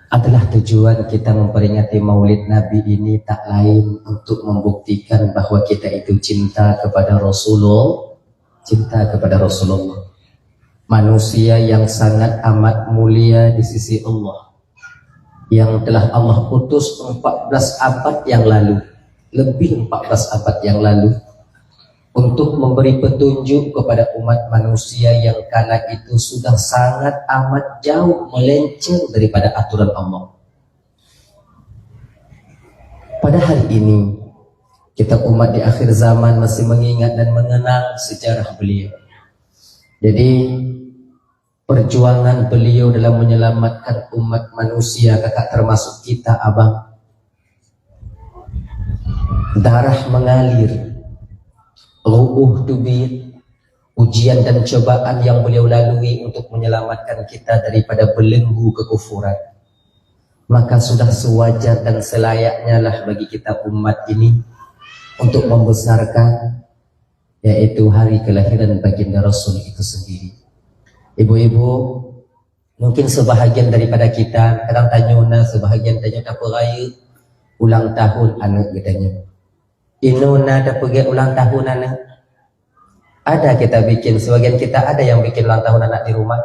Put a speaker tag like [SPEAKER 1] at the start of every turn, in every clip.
[SPEAKER 1] adalah tujuan kita memperingati Maulid Nabi ini tak lain untuk membuktikan bahwa kita itu cinta kepada Rasulullah, manusia yang sangat amat mulia di sisi Allah, yang telah Allah utus 14 abad yang lalu, lebih 14 abad yang lalu, untuk memberi petunjuk kepada umat manusia yang kala itu sudah sangat amat jauh melenceng daripada aturan Allah. Pada hari ini, kita umat di akhir zaman masih mengingat dan mengenang sejarah beliau. Jadi, perjuangan beliau dalam menyelamatkan umat manusia, kakak termasuk kita, abang. Darah mengalir, ru'uh tubir, ujian dan cobaan yang beliau lalui untuk menyelamatkan kita daripada belenggu kekufuran. Maka sudah sewajar dan selayaknya lah bagi kita umat ini untuk membesarkan, yaitu hari kelahiran baginda Rasul itu sendiri. Ibu-ibu, mungkin sebahagian daripada kita kadang tanya, sebahagian tanya apa raya ulang tahun anak katanya. Inuna dah pergi ulang tahun anak. Ada kita bikin, sebagian kita ada yang bikin ulang tahun anak di rumah.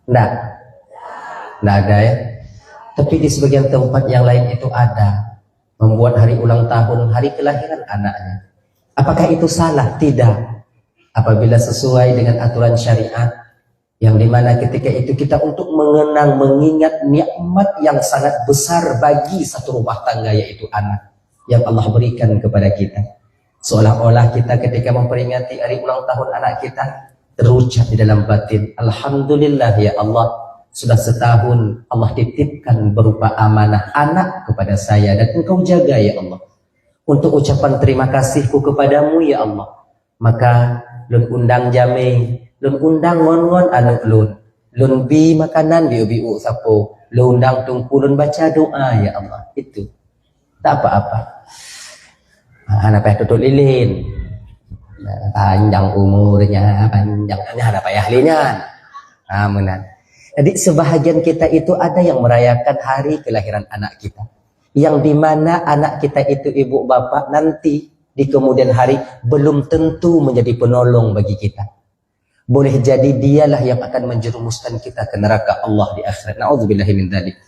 [SPEAKER 1] Nggak ada ya. Tapi di sebagian tempat yang lain itu ada, membuat hari ulang tahun, hari kelahiran anaknya. Apakah itu salah? Tidak. Apabila sesuai dengan aturan syariat, yang dimana ketika itu kita untuk mengenang, mengingat nikmat yang sangat besar bagi satu rumah tangga, yaitu anak yang Allah berikan kepada kita. Seolah-olah kita ketika memperingati hari ulang tahun anak kita terucap di dalam batin, Alhamdulillah ya Allah, sudah setahun Allah titipkan berupa amanah anak kepada saya dan engkau jaga ya Allah. Untuk ucapan terima kasihku kepadamu ya Allah, maka lun undang jame, lun undang ngon-ngon anu lun bi makanan biu-biu sapo, lun undang tungku lun baca doa ya Allah. Itu tak apa-apa. Anak payah tutup lilin, panjang umurnya, panjangnya ada payah linya. Amunan. Jadi sebahagian kita itu ada yang merayakan hari kelahiran anak kita, yang dimana anak kita itu ibu bapak nanti di kemudian hari belum tentu menjadi penolong bagi kita. Boleh jadi dialah yang akan menjerumuskan kita ke neraka Allah di akhirat. Na'udzubillahi min dzalik.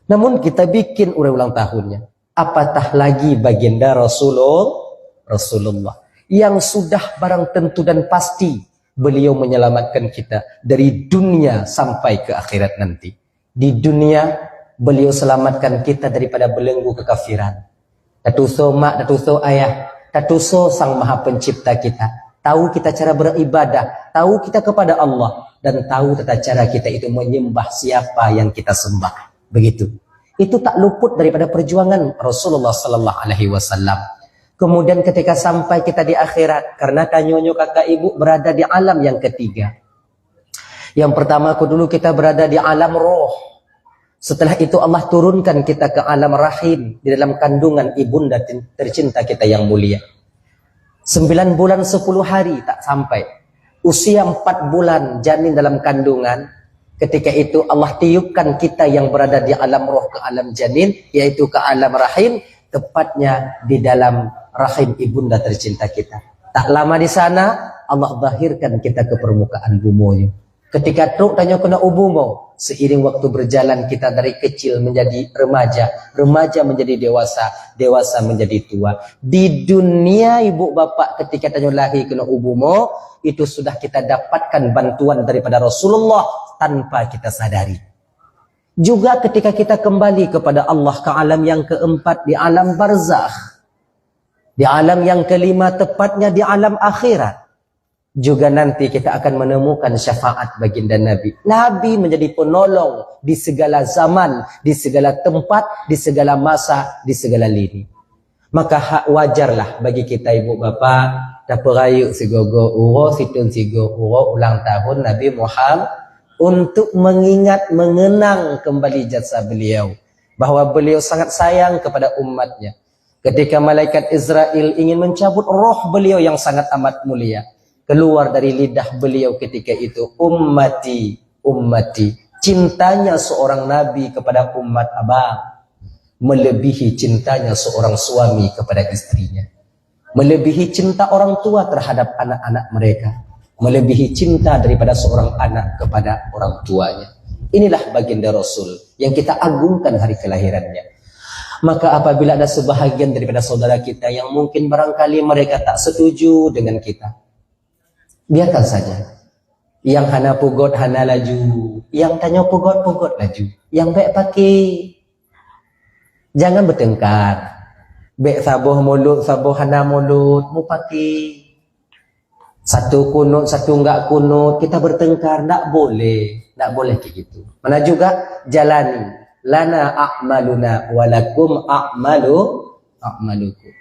[SPEAKER 1] Namun kita bikin ulang tahunnya. Apatah lagi baginda Rasulullah yang sudah barang tentu dan pasti beliau menyelamatkan kita dari dunia sampai ke akhirat nanti. Di dunia beliau selamatkan kita daripada belenggu kekafiran. Tatuso mak, tatuso ayah, tatuso sang maha pencipta kita. Tahu kita cara beribadah, tahu kita kepada Allah, dan tahu tata cara kita itu menyembah siapa yang kita sembah. Begitu. Itu tak luput daripada perjuangan Rasulullah sallallahu alaihi wasallam. Kemudian ketika sampai kita di akhirat, karena tanyonyo kakak ibu berada di alam yang ketiga. Yang pertama dulu kita berada di alam roh. Setelah itu Allah turunkan kita ke alam rahim, di dalam kandungan ibunda tercinta kita yang mulia. 9 bulan 10 hari tak sampai. Usia 4 bulan janin dalam kandungan. Ketika itu Allah tiupkan kita yang berada di alam roh ke alam janin, yaitu ke alam rahim, tepatnya di dalam rahim ibunda tercinta kita. Tak lama di sana Allah zahirkan kita ke permukaan bumi. Ketika truk tanya kena ubumo, seiring waktu berjalan kita dari kecil menjadi remaja, remaja menjadi dewasa, dewasa menjadi tua. Di dunia ibu bapak ketika tanya lahir kena ubumo, itu sudah kita dapatkan bantuan daripada Rasulullah tanpa kita sadari. Juga ketika kita kembali kepada Allah ke alam yang keempat, di alam barzakh, di alam yang kelima tepatnya di alam akhirat, juga nanti kita akan menemukan syafaat baginda Nabi. Nabi menjadi penolong di segala zaman, di segala tempat, di segala masa, di segala lini. Maka wajarlah bagi kita ibu bapa dapat rayu sigogo uro situn sigo uro ulang tahun Nabi Muhammad untuk mengingat, mengenang kembali jasa beliau, bahwa beliau sangat sayang kepada umatnya. Ketika malaikat Israel ingin mencabut roh beliau yang sangat amat mulia, keluar dari lidah beliau ketika itu, ummati, ummati, cintanya seorang nabi kepada umat abang melebihi cintanya seorang suami kepada istrinya, melebihi cinta orang tua terhadap anak-anak mereka, melebihi cinta daripada seorang anak kepada orang tuanya. Inilah baginda Rasul yang kita agungkan hari kelahirannya. Maka apabila ada sebahagian daripada saudara kita yang mungkin barangkali mereka tak setuju dengan kita, biarkan saja. Yang hana pugot hana laju, yang tanya pugot laju, yang baik pakai. Jangan bertengkar. Baik sabuh mulut, sabuh hana mulut, mu pakai. Satu kunut, satu enggak kunut, kita bertengkar, tak boleh kayak gitu. Mana juga jalani. Lana a'maluna walakum a'malukum.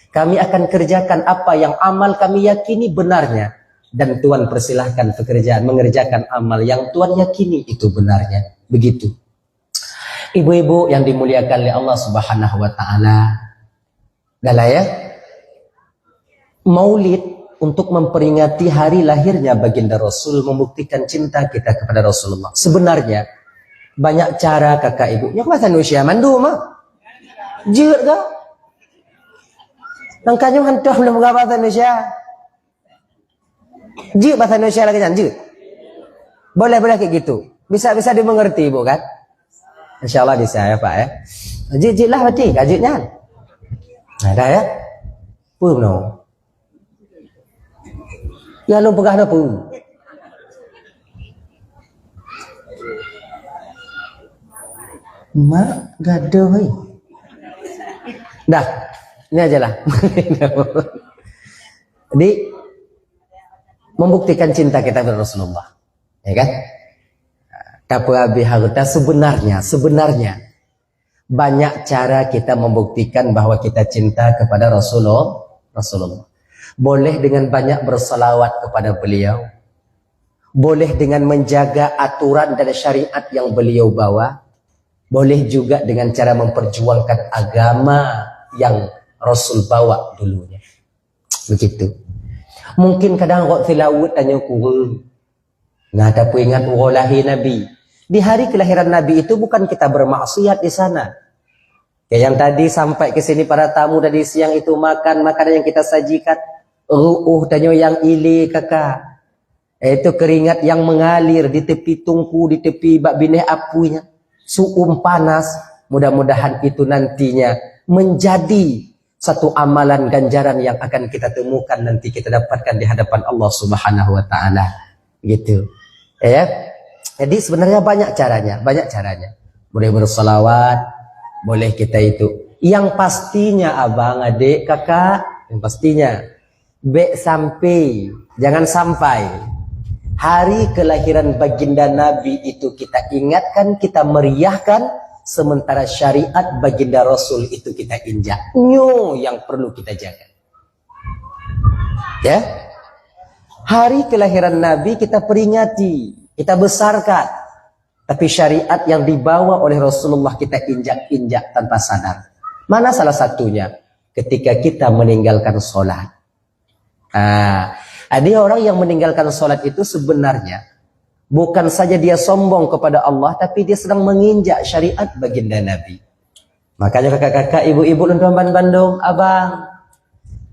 [SPEAKER 1] Kami akan kerjakan apa yang amal kami yakini benarnya, dan Tuhan persilahkan mengerjakan amal yang Tuhan yakini itu benarnya. Begitu. Ibu-ibu yang dimuliakan oleh Allah Subhanahu wa taala. Dahlah ya. Maulid untuk memperingati hari lahirnya baginda Rasul membuktikan cinta kita kepada Rasulullah. Sebenarnya banyak cara kakak ibu. Yang bahasa Indonesia mandu mah. Jeur ke? Nangkanya hantu belum mengabar bahasa Indonesia. Jeur bahasa Indonesia lagi kan? Jeur. Boleh kayak gitu. Bisa dimengerti ibu kan? InsyaAllah bisa ya Pak ya. Jeur lah berarti kajutnya. Nah dah ya. Pun no. Ya lu pegah pun. Mak gaduh hei. Dah, ini aja lah. Jadi membuktikan cinta kita kepada Rasulullah, ya kan? Tapi harta sebenarnya banyak cara kita membuktikan bahwa kita cinta kepada Rasulullah. Boleh dengan banyak bersalawat kepada beliau, boleh dengan menjaga aturan dan syariat yang beliau bawa. Boleh juga dengan cara memperjuangkan agama yang Rasul bawa dulunya. Begitu. Mungkin kadang kok tilawut tanya kurang. Nah, tapi ingat lahir Nabi. Di hari kelahiran Nabi itu bukan kita bermaksiat di sana. Ya, yang tadi sampai ke sini para tamu dari siang itu makan makanan yang kita sajikan. Tanya yang ili kakak. Itu keringat yang mengalir di tepi tungku, di tepi bak bineh apunya. Suum panas, mudah-mudahan itu nantinya menjadi satu amalan ganjaran yang akan kita temukan nanti kita dapatkan di hadapan Allah Subhanahu wa taala. Gitu. Ya. Jadi sebenarnya banyak caranya. Boleh bersalawat, boleh kita itu. Yang pastinya abang, adik, kakak, yang pastinya jangan sampai hari kelahiran baginda Nabi itu kita ingatkan, kita meriahkan, sementara syariat baginda Rasul itu kita injak. Yang perlu kita jaga. Ya, hari kelahiran Nabi kita peringati, kita besarkan, tapi syariat yang dibawa oleh Rasulullah kita injak-injak tanpa sadar. Mana salah satunya? Ketika kita meninggalkan sholat. Ada orang yang meninggalkan sholat itu sebenarnya bukan saja dia sombong kepada Allah, tapi dia sedang menginjak syariat baginda Nabi. Makanya kakak-kakak, ibu-ibu dan tuan Bandung, abang,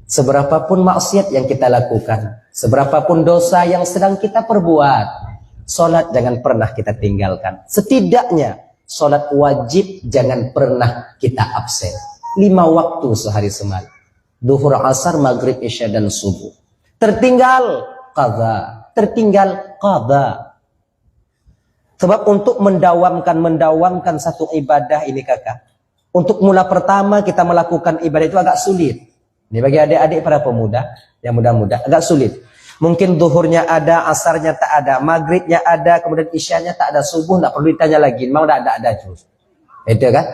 [SPEAKER 1] seberapapun maksiat yang kita lakukan, seberapapun dosa yang sedang kita perbuat, sholat jangan pernah kita tinggalkan. Setidaknya sholat wajib jangan pernah kita absen. 5 waktu sehari semalam. Duhur, asar, maghrib, isya, dan subuh. Tertinggal qadha. Sebab untuk mendawamkan satu ibadah ini kakak, untuk mula pertama kita melakukan ibadah itu agak sulit. Ini bagi adik-adik para pemuda yang muda-muda agak sulit. Mungkin duhurnya ada, asarnya tak ada, maghribnya ada, kemudian isyanya tak ada, subuh tak perlu ditanya lagi, memang tak ada terus. Itu kan?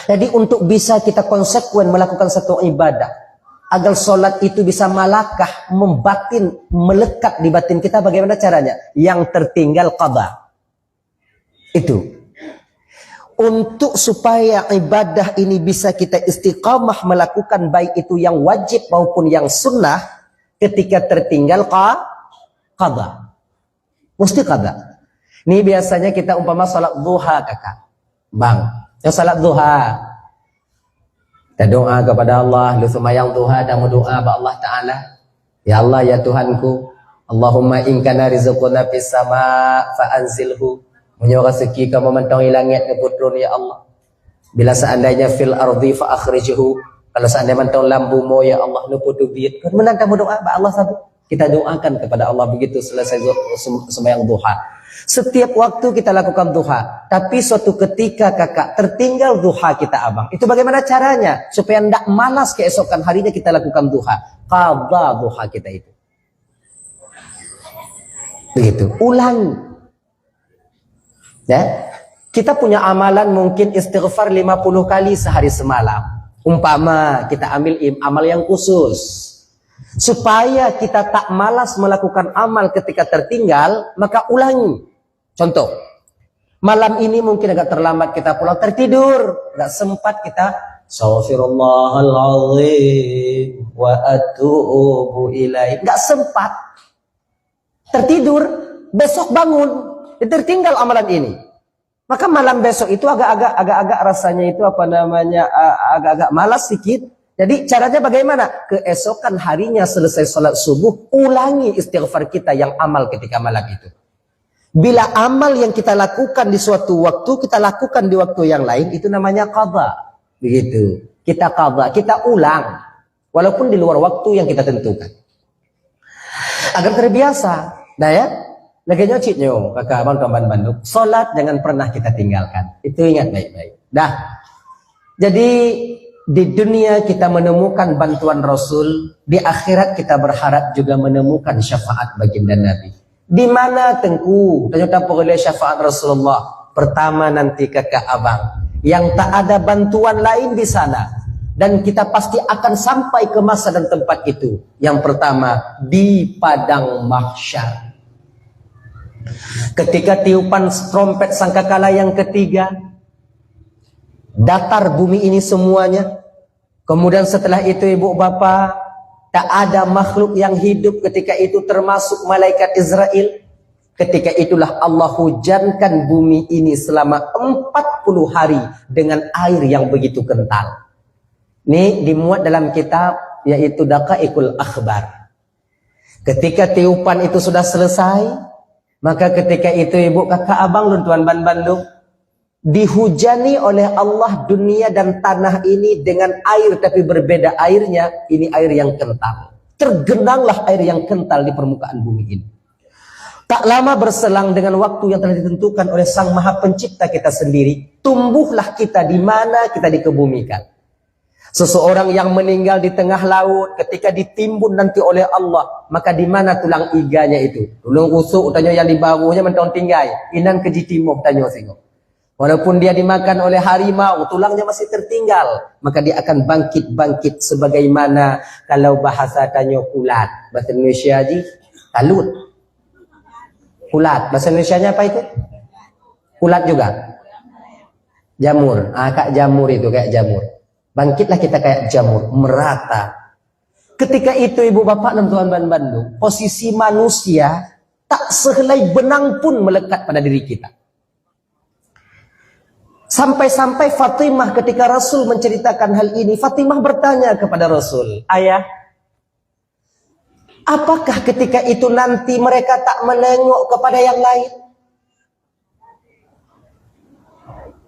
[SPEAKER 1] Jadi untuk bisa kita konsekuen melakukan satu ibadah, agar solat itu bisa malakah, melekat di batin kita, bagaimana caranya? Yang tertinggal qadha. Itu. Untuk supaya ibadah ini bisa kita istiqamah melakukan, baik itu yang wajib maupun yang sunnah, ketika tertinggal qadha. Mesti qadha. Ini biasanya kita umpama salat duha kakak. Bang, yang salat duha. Kita doa kepada Allah, lu semayang duha dan berdoa kepada Allah Ta'ala. Ya Allah, ya Tuhanku, Allahumma in kana rizquna fis sama' fa anzilhu. Punya rezeki kamu mentongi langit ke putrun ya Allah. Bila seandainya fil ardi fa akhrijhu. Kalau seandainya mentong lambu mo ya Allah nu putu biit. Kan menang kamu doa ba Allah satu. Kita doakan kepada Allah begitu selesai sembahyang duha. Setiap waktu kita lakukan duha, tapi suatu ketika kakak tertinggal duha kita abang. Itu bagaimana caranya? Supaya tidak malas keesokan harinya kita lakukan duha. Qadha duha kita itu. Begitu. Ulangi. Ya. Kita punya amalan mungkin istighfar 50 kali sehari semalam. Umpama kita ambil amal yang khusus. Supaya kita tak malas melakukan amal ketika tertinggal, maka ulangi. Contoh, malam ini mungkin agak terlambat kita pulang, tertidur, nggak sempat kita Astaghfirullahaladzim wa atubu ilaih, nggak sempat, tertidur, besok bangun, tertinggal amalan ini. Maka malam besok itu agak-agak rasanya itu apa namanya agak-agak malas sedikit. Jadi caranya bagaimana? Keesokan harinya selesai sholat subuh, ulangi istighfar kita yang amal ketika malam itu. Bila amal yang kita lakukan di suatu waktu, kita lakukan di waktu yang lain, itu namanya qadha. Begitu. Kita qadha, kita ulang. Walaupun di luar waktu yang kita tentukan. Agar terbiasa. Nah ya, lagi nyocitnya, kakak abang kawan Bandung. Sholat jangan pernah kita tinggalkan. Itu ingat baik-baik. Dah. Jadi di dunia kita menemukan bantuan Rasul, di akhirat kita berharap juga menemukan syafaat baginda Nabi. Di mana tengku ternyata peroleh syafaat Rasulullah? Pertama nanti kakak abang, yang tak ada bantuan lain di sana, dan kita pasti akan sampai ke masa dan tempat itu. Yang pertama di padang mahsyar. Ketika tiupan trompet sangkakala yang ketiga, datar bumi ini semuanya. Kemudian setelah itu ibu bapa, tak ada makhluk yang hidup ketika itu termasuk malaikat Israel. Ketika itulah Allah hujankan bumi ini selama 40 hari dengan air yang begitu kental. Ini dimuat dalam kitab yaitu Daqaiqul Akhbar. Ketika tiupan itu sudah selesai, maka ketika itu ibu kakak abang tuan Bandung dihujani oleh Allah dunia dan tanah ini dengan air, tapi berbeda airnya. Ini air yang kental. Tergenanglah air yang kental di permukaan bumi ini. Tak lama berselang dengan waktu yang telah ditentukan oleh Sang Maha Pencipta kita sendiri, tumbuhlah kita di mana kita dikebumikan. Seseorang yang meninggal di tengah laut, ketika ditimbun nanti oleh Allah, maka di mana tulang iganya itu? Tulang rusuk tanya yang di bawahnya mentong tinggai, inan keji timuh tanya singo. Walaupun dia dimakan oleh harimau, tulangnya masih tertinggal, maka dia akan bangkit-bangkit sebagaimana kalau bahasa tanya kulat. Bahasa Indonesia aja, kalut. Kulat. Bahasa Indonesianya apa itu? Kulat juga. Jamur. Kak jamur itu, kayak jamur. Bangkitlah kita kayak jamur, merata. Ketika itu ibu bapak dan tuan Bandung, posisi manusia tak sehelai benang pun melekat pada diri kita. Sampai-sampai Fatimah ketika Rasul menceritakan hal ini, Fatimah bertanya kepada Rasul, ayah, apakah ketika itu nanti mereka tak menengok kepada yang lain?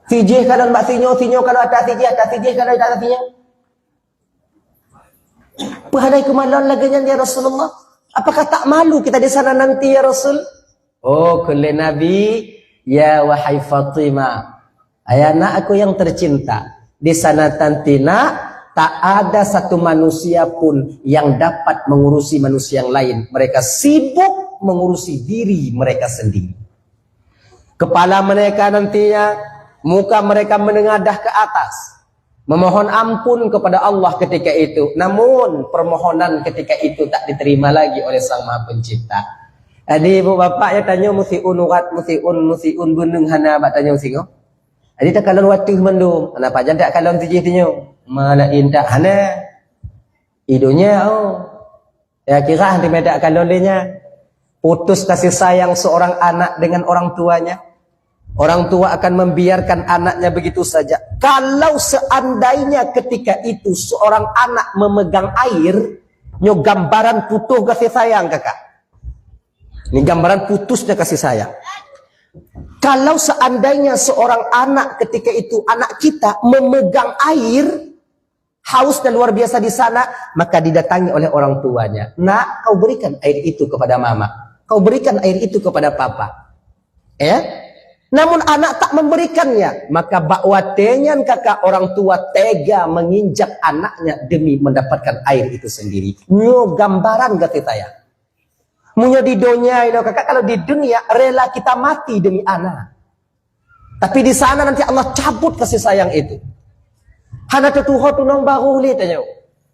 [SPEAKER 1] Tijih kalau mbak tinyo kalau atas tijih kalau atas tinyo. Perhadai kemaluan laginya ya Rasulullah. Apakah tak malu kita di sana nanti ya Rasul? Oh, kule Nabi, ya wahai Fatimah. Ayana aku yang tercinta, di sana tantina tak ada satu manusia pun yang dapat mengurusi manusia yang lain. Mereka sibuk mengurusi diri mereka sendiri. Kepala mereka nantinya, muka mereka menengadah ke atas, memohon ampun kepada Allah ketika itu. Namun permohonan ketika itu tak diterima lagi oleh Sang Maha Pencipta. Jadi ibu bapak ya tanya musiun urat musiun gunung hana bak tanya singo. Jadi tak kalon watu mendung, kenapa aja tak kalon tijih-tijih? Malah indak hana. Idunya ya kira nanti medak kalon dia. Putus kasih sayang seorang anak dengan orang tuanya. Orang tua akan membiarkan anaknya begitu saja. Kalau seandainya ketika itu seorang anak memegang air, nyo gambaran putus kasih sayang kakak. Ini gambaran putusnya kasih sayang. Kalau seandainya seorang anak ketika itu anak kita memegang air, hausnya luar biasa di sana, maka didatangi oleh orang tuanya. Nak, kau berikan air itu kepada mama. Kau berikan air itu kepada papa. Ya? Namun anak tak memberikannya, maka bakwatenya kakak orang tua tega menginjak anaknya demi mendapatkan air itu sendiri. Nyo gambaran gati saya. Munyo di dunia ini kakak, kalau di dunia rela kita mati demi anak. Tapi di sana nanti Allah cabut kasih sayang itu. Hana tutuho tunong baru tanya.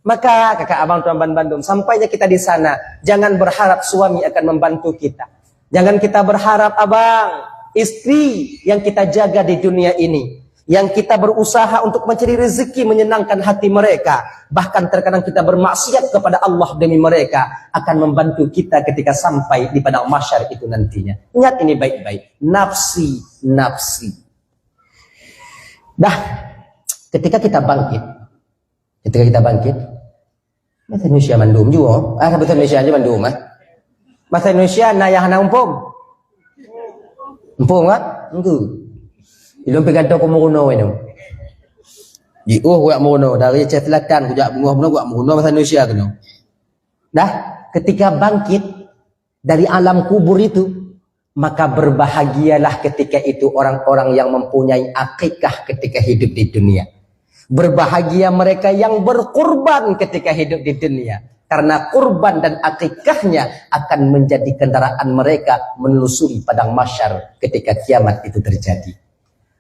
[SPEAKER 1] Maka kakak abang tuan Bandung, sampainya kita di sana, jangan berharap suami akan membantu kita. Jangan kita berharap abang istri yang kita jaga di dunia ini, yang kita berusaha untuk mencari rezeki menyenangkan hati mereka, bahkan terkadang kita bermaksiat kepada Allah demi mereka, akan membantu kita ketika sampai di padang mahsyar itu nantinya. Ingat ini baik-baik, nafsi, nafsi. Dah, ketika kita bangkit, bahasa Indonesia mandum juga, bahasa Indonesia aja mandum, bahasa Indonesia nayah naumpom. Empung kan? Engku. Ilum pegadok ko muruno eno. Di gua muruno dari cetlatan gua muruno bahasa Indonesia keno. Dah, ketika bangkit dari alam kubur itu, maka berbahagialah ketika itu orang-orang yang mempunyai akikah ketika hidup di dunia. Berbahagia mereka yang berkorban ketika hidup di dunia. Karena kurban dan akikahnya akan menjadi kendaraan mereka menelusuri padang mahsyar ketika kiamat itu terjadi.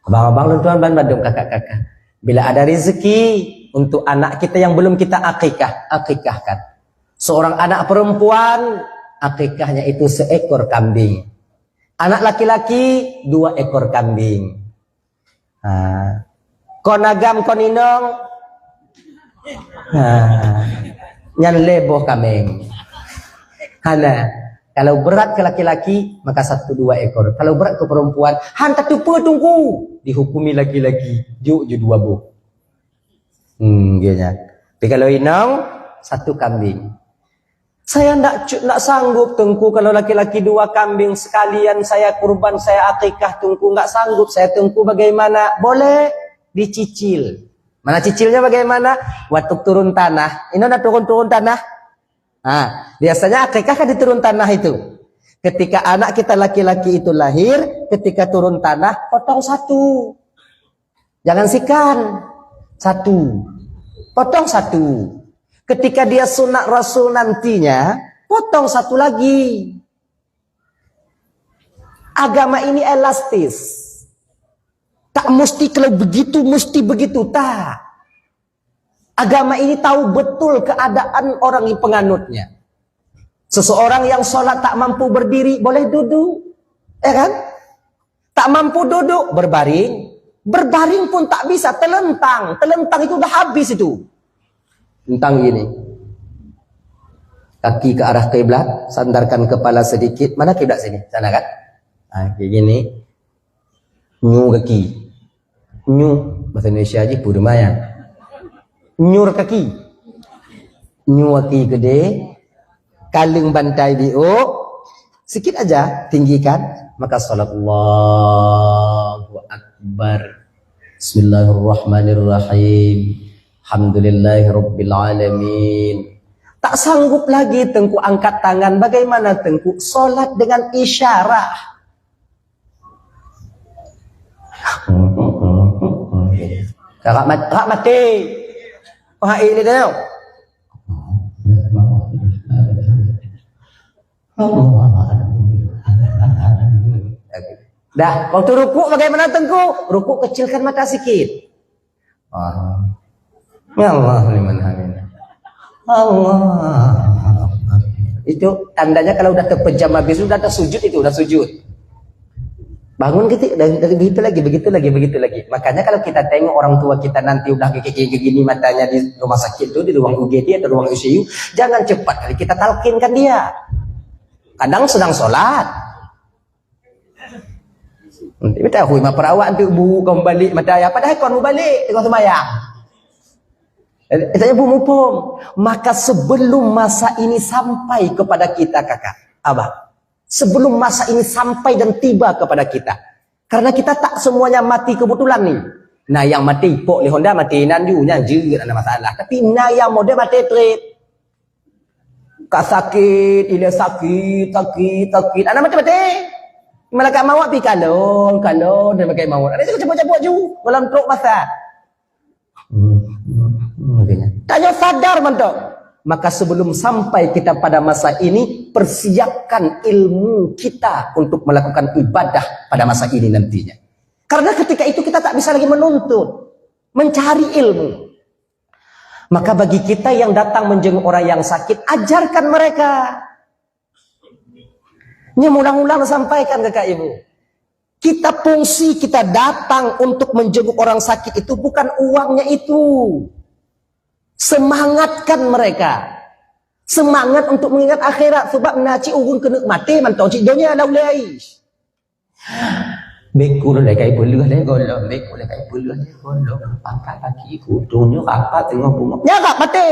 [SPEAKER 1] Abang-abang, tuan Bandung, kakak-kakak. Bila ada rezeki untuk anak kita yang belum kita akikahkan. Seorang anak perempuan, akikahnya itu seekor kambing. Anak laki-laki, 2 ekor kambing. Konagam koninong. Yang leboh kambing. Hana, kalau berat ke laki-laki maka 1-2 ekor. Kalau berat ke perempuan, hantar tu tunggu dihukumi laki-laki. Juk 2 buh. Gini. Tapi kalau inang 1 kambing. Saya nak sanggup tengku kalau laki-laki 2 kambing sekalian saya kurban, saya akikah tengku nggak sanggup. Saya tengku bagaimana? Boleh dicicil. Mana cicilnya bagaimana? Waktu turun tanah. Ini udah turun tanah. Biasanya akikah kan di turun tanah itu. Ketika anak kita laki-laki itu lahir, ketika turun tanah, potong 1. Jangan sikan. 1. Potong 1. Ketika dia sunat rasul nantinya, potong 1 lagi. Agama ini elastis. Tak mesti kalau begitu, mesti begitu. Tak. Agama ini tahu betul keadaan orang yang penganutnya. Seseorang yang sholat tak mampu berdiri, boleh duduk. Ya kan? Tak mampu duduk, berbaring. Berbaring pun tak bisa, telentang. Telentang itu udah habis itu. Tentang gini. Kaki ke arah kiblat, sandarkan kepala sedikit. Mana kiblat sini? Sana kan? Kayak gini. Nyu kaki. Nyu bahasa Indonesia aja pun lumayan. Nyur kaki. Nyu kaki gede. Kalung bantai dio. Sikit aja tinggikan. Maka salat Allahu Akbar. Bismillahirrahmanirrahim. Alhamdulillahirabbil alamin. Tak sanggup lagi tengku angkat tangan. Bagaimana tengku? Salat dengan isyarat. Kakak mati. Wah ini dah. Dah, waktu ruku bagaimana tengku? Ruku kecilkan mata sikit. Ya Allah liman hamid. Allah. Itu tandanya kalau udah terpejam habis, udah tersujud itu, udah sujud. Bangun gitu, dan begitu lagi. Makanya kalau kita tengok orang tua kita nanti udah kayak gini matanya di rumah sakit tuh, di ruang UGD atau ruang ICU, jangan cepat kali kita talkinkan dia. kadang sedang sholat. Kita hui ma perawat tu bu kau balik mata ya padahal kau mau balik kau sembahyang. Saya bu mumpung. Maka sebelum masa ini sampai kepada kita kakak, abah, sebelum masa ini sampai dan tiba kepada kita, karena kita tak semuanya mati kebetulan nih. Nah yang mati pok li Honda mati nanju nyanju ada masalah. Tapi nah yang model mati trip. Kak sakit, ila sakit, anak mati. Malaikat maut pi kalon, dan pakai maut. Ada cepat-cepat ju, dalam truk masa. Makanya. Tanya sadar mentok. Maka sebelum sampai kita pada masa ini, persiapkan ilmu kita untuk melakukan ibadah pada masa ini nantinya. Karena ketika itu kita tak bisa lagi menuntut, mencari ilmu. Maka bagi kita yang datang menjenguk orang yang sakit, ajarkan mereka. Ini ulang-ulang sampaikan kakak ibu. Kita fungsi kita datang untuk menjenguk orang sakit itu bukan uangnya itu. Semangatkan mereka. Semangat untuk mengingat akhirat. Sebab naci urun kena mati mantau cik dunia laulai. Beku dah kai beluh dah golong. Beku dah kai beluh dah golong. Angkat kaki kutunya kakak tengok bunga. Ya kak mati.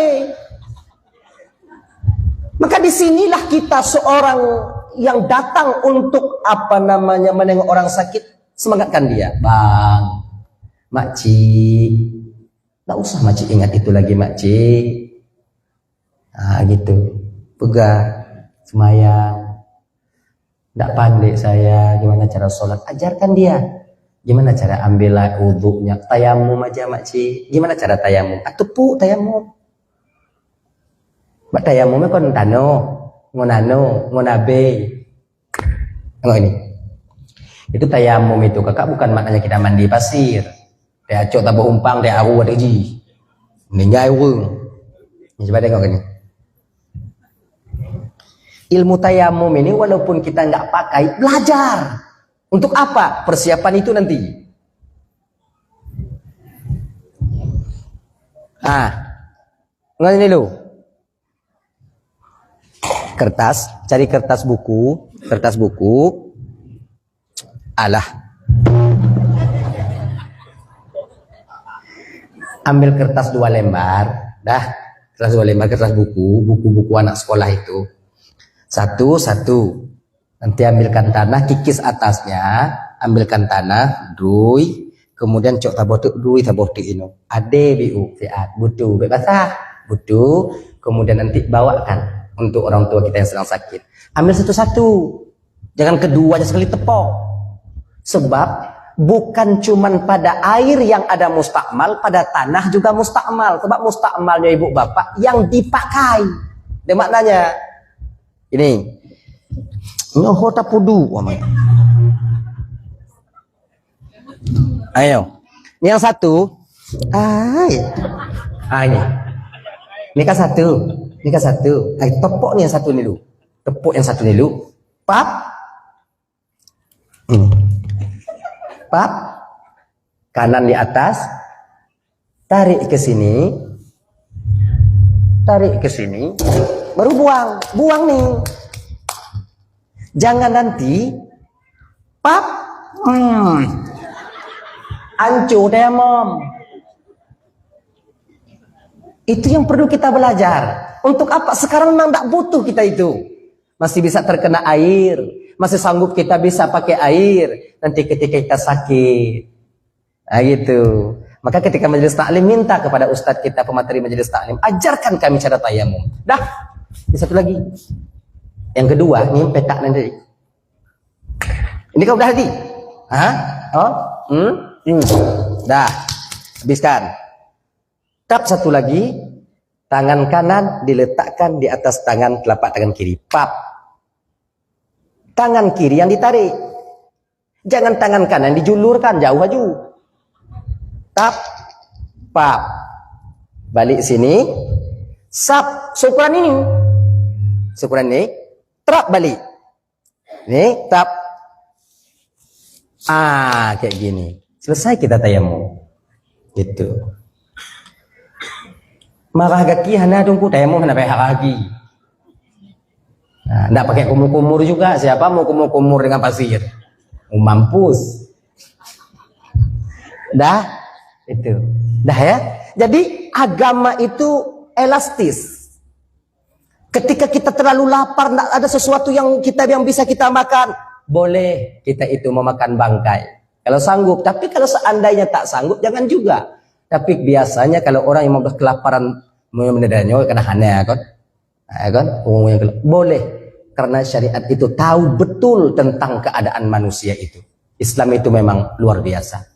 [SPEAKER 1] Maka disinilah kita seorang yang datang untuk menengok orang sakit, semangatkan dia. Bang, makcik, tak usah makcik ingat itu lagi makcik. Gitu, pegang, semayang. Tak pandai saya gimana cara sholat, ajarkan dia. Gimana cara ambil wudhunya, tayamum aja makcik. Gimana cara tayamum? Tepuk tayamum. Bak tayamumnya kon tano. Ngonabe. Tengok ini. Itu tayamum itu kakak bukan maknanya kita mandi pasir. Dia acok tabuh umpang dia aru ada ji. Meninggal urung. Ini coba tengok ini. Ilmu tayamum ini walaupun kita nggak pakai, belajar. Untuk apa? Persiapan itu nanti. Nggak ini lu. Kertas, cari kertas buku. Alah. Ambil kertas 2 lembar, dah. Kertas 2 lembar, kertas buku anak sekolah itu. Satu. Nanti ambilkan tanah, kikis atasnya, ambilkan tanah, drui, kemudian cok tabotuk drui tabotuk ino. Ade biu, fiat, butuh, basah, butuh, kemudian nanti bawakan untuk orang tua kita yang sedang sakit. Ambil satu-satu. Jangan keduanya sekali tepok. Sebab bukan cuman pada air yang ada mustakmal, pada tanah juga mustakmal. Sebab mustakmalnya ibu bapak yang dipakai. Dia maknanya ini. Nyohota pudu. Ayo. Ini yang satu. Ini. Ini kan satu. Tepuk nih yang satu nih lu. Tepuk yang satu nih lu. Pap. Pap. Kanan di atas. Tarik ke sini. Baru buang nih. Jangan nanti. Pap. Ancu demam. Itu yang perlu kita belajar. Untuk apa? Sekarang memang tidak butuh kita itu. Masih bisa terkena air. Masih sanggup kita bisa pakai air. Nanti ketika kita sakit. Gitu. Maka ketika majelis taklim minta kepada ustadz kita, pemateri majelis taklim, ajarkan kami cara tayamum. Dah. Ini satu lagi. Yang kedua, ini petak nanti. Ini kau udah hati? Dah. Habiskan. Tap satu lagi. Tangan kanan diletakkan di atas telapak tangan kiri. Pap. Tangan kiri yang ditarik. Jangan tangan kanan dijulurkan jauh maju. Tap. Pap. Balik sini. Sap. Syukuran ini. Trap balik. Ini tap. Kayak gini. Selesai kita tayamum. Gitu. Marah gaki hana tungku tayamum hana payah lagi. Nah, nggak pakai kumur-kumur juga. Siapa mau kumur-kumur dengan pasir? Mampus. Dah, itu. Dah ya. Jadi agama itu elastis. Ketika kita terlalu lapar, tidak ada sesuatu yang bisa kita makan, boleh kita itu memakan bangkai. Kalau sanggup, tapi kalau seandainya tak sanggup, jangan juga. Tapi biasanya kalau orang yang mau kelaparan, menedanya kena hanya kan, boleh. Karena syariat itu tahu betul tentang keadaan manusia itu. Islam itu memang luar biasa.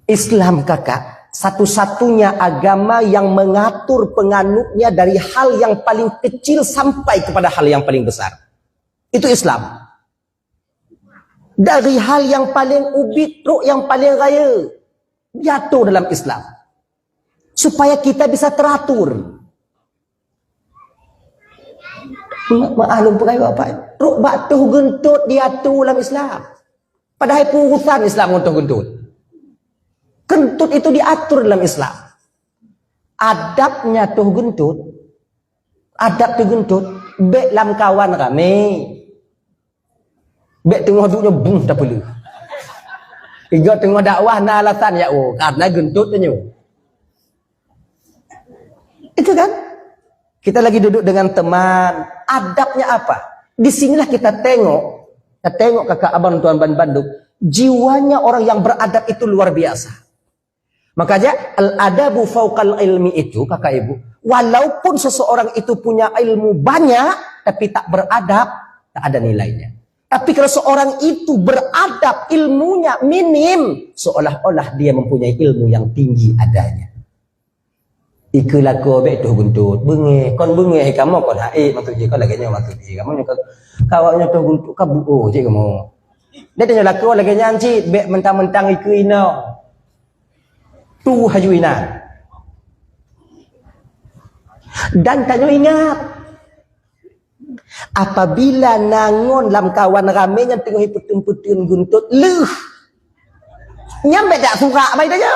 [SPEAKER 1] Islam kakak, satu-satunya agama yang mengatur penganutnya dari hal yang paling kecil sampai kepada hal yang paling besar. Itu Islam. Dari hal yang paling ubit, truk yang paling raya, jatuh dalam Islam. Supaya kita bisa teratur. Maklum perkara apa? Truk batuh gentut diatur dalam Islam. Padahal urusan Islam untuk gentut. Kentut itu diatur dalam Islam. Adabnya tuh gentut. Adab tuh gentut. Bek lam kawan rame. Bek tengah duduknya bung tak perlu. Tiga tengah dakwah na alasan ya karena gentut tu. Itu kan? Kita lagi duduk dengan teman. Adabnya apa? Di sinilah kita tengok. Kita tengok kakak abang tuan Bandung. Jiwanya orang yang beradab itu luar biasa. Makanya al-adabu fauqal ilmi itu kakak ibu, walaupun seseorang itu punya ilmu banyak tapi tak beradab, tak ada nilainya. Tapi kalau seorang itu beradab, ilmunya minim, seolah-olah dia mempunyai ilmu yang tinggi adanya. Ikulah ko be tu guntut benge kon benge kamu kon hae maksud je kau lagi nya maksud je kamu kawaknya tu guntut kabu oh je kamu dia tanya lako lagi nya ci be mentang-mentang iku ino tu hajuinan. Dan tanyo ingat, apabila nangon lam kawan rame yang tengah putun-putun guntut leuh nyampe tak suka mai tanya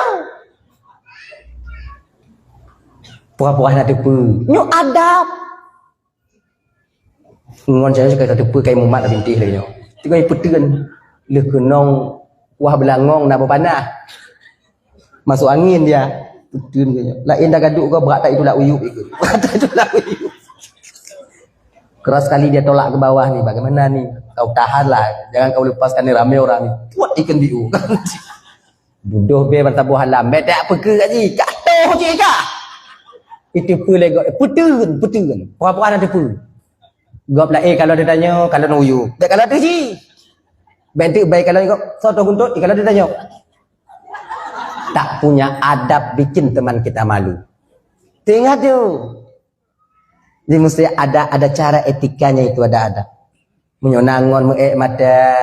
[SPEAKER 1] puah-puah nak tepu nyo adab ngon saya suka tepu kai mumat dah bintih lagi nyo tengah putun leuh kenong wah belangong nak berpanah masuk angin dia putun kayaknya lain dah gaduk kau berat tak itulah uyup itu berat itulah uyup keras sekali dia tolak ke bawah ni bagaimana ni kau tahanlah jangan kau lepaskan ni ramai orang ni buat ikan biu duduh be bantah buah halam be tak apa ke kat ni katoh je kah itu pelego putun puah-puah nak tepu gop lah kalau dia tanya kalau nak uyup tak kalau tu ji bentuk baik kalau kau soto guntut kalau dia tanya tak punya adab bikin teman kita malu. Tengok tu. Jadi mesti ada cara etikanya itu ada adab. Menyonangon mata.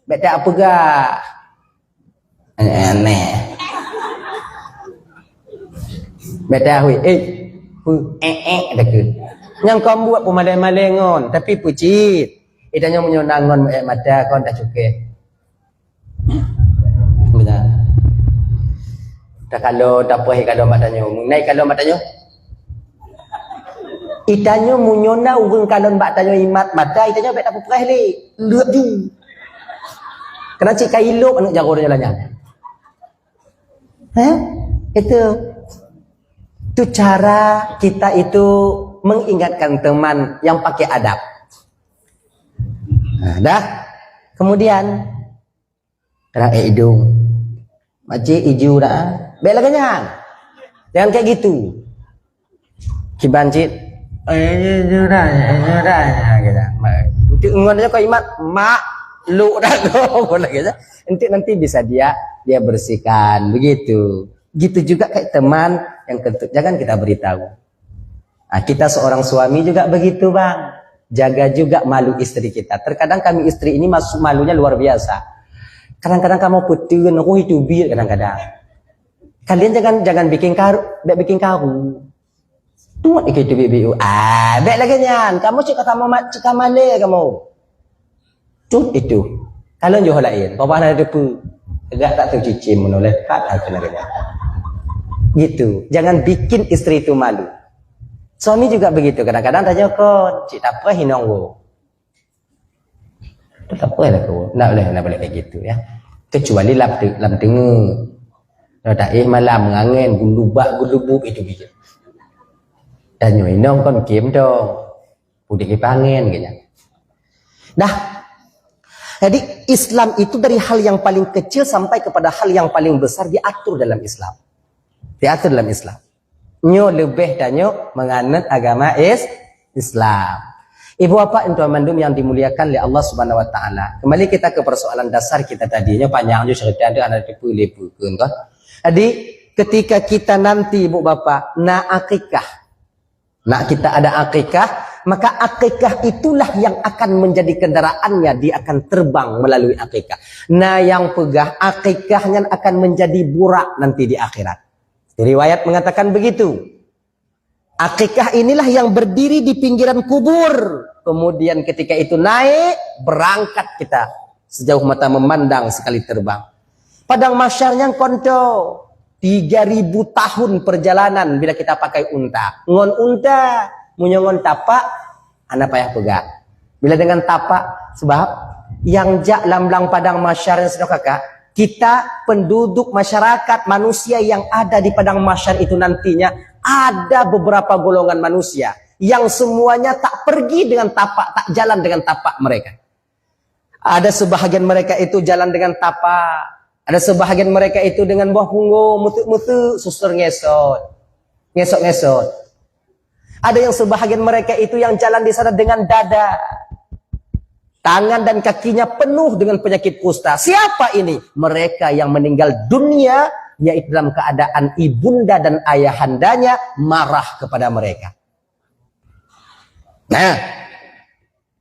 [SPEAKER 1] Beta apa gak? Aneh. Beta hui dah ke. Yang kau buat pemalai-malengon tapi pucit. Idanya menyonangon mata kau dah cukai. Benar. Tak kalau tak apa kalau mak tanya naik kalau mak tanya itanya munyona urang kalau mak tanya imat mata itanya bet tak apa le leuk ju kena cik kailok anak jago jalannya itu cara kita itu mengingatkan teman yang pakai adab. Nah, dah kemudian kena hidung makcik hijau dah bela kenyang. Jangan kayak gitu. Kiban cik. Dah gitu. Nanti ngonnya kau imat mak lu dah kau gitu. Nanti bisa dia bersihkan begitu. Gitu juga kayak teman yang kentut jangan kita beritahu. Nah, kita seorang suami juga begitu, Bang. Jaga juga malu istri kita. Terkadang kami istri ini masuk malunya luar biasa. Kadang-kadang kamu putun, aku itu bir kadang-kadang. Kalian jangan bikin karu. Tuh itu BBU. Baik lagi nyan. Kamu cakap cakap male kamu. Tuh itu. Kalian jual lain. Papa ada depu. Agak tak tahu cicim menoleh kat aku nak. Gitu. Jangan bikin istri itu malu. Suami juga begitu. Kadang-kadang tanya kon, cik tak apa hinong wo. Tak apa lah kau. Nak boleh kayak gitu ya. Kecuali lam tengah. Tak malam ngangen gulubuk itu gitu. Tanya hinong kon kiem dong. Udah kepangen gitu. Dah. Jadi Islam itu dari hal yang paling kecil sampai kepada hal yang paling besar diatur dalam Islam. Diatur dalam Islam. Nyo lebih dan nyo menganut agama Islam. Ibu bapak dan tuan mandum yang dimuliakan oleh Allah Subhanahu wa taala. Kembali kita ke persoalan dasar kita tadinya panjang juga cerita ada anak tipu-tipu kan. Jadi ketika kita nanti ibu bapak nak akikah. Nak kita ada akikah, maka akikah itulah yang akan menjadi kendaraannya, dia akan terbang melalui akikah. Nah yang pegah akikahnya akan menjadi burak nanti di akhirat. Riwayat mengatakan begitu. Akikah inilah yang berdiri di pinggiran kubur. Kemudian ketika itu naik, berangkat kita. Sejauh mata memandang sekali terbang. Padang mahsyarnya konto. 3000 tahun perjalanan bila kita pakai unta. Ngon unta, munyongon tapak, anak payah pegang. Bila dengan tapak, sebab yang jak lamblang padang mahsyar yang sudah kakak, kita penduduk masyarakat manusia yang ada di padang mahsyar itu nantinya ada beberapa golongan manusia yang semuanya tak pergi dengan tapak, tak jalan dengan tapak mereka. Ada sebahagian mereka itu jalan dengan tapak, ada sebahagian mereka itu dengan buah punggung, mutu-mutu, susur ngesot, ngesot-ngesot. Ada yang sebahagian mereka itu yang jalan di sana dengan dada. Tangan dan kakinya penuh dengan penyakit kusta. Siapa ini? Mereka yang meninggal dunia, yaitu dalam keadaan ibunda dan ayahandanya marah kepada mereka. Nah,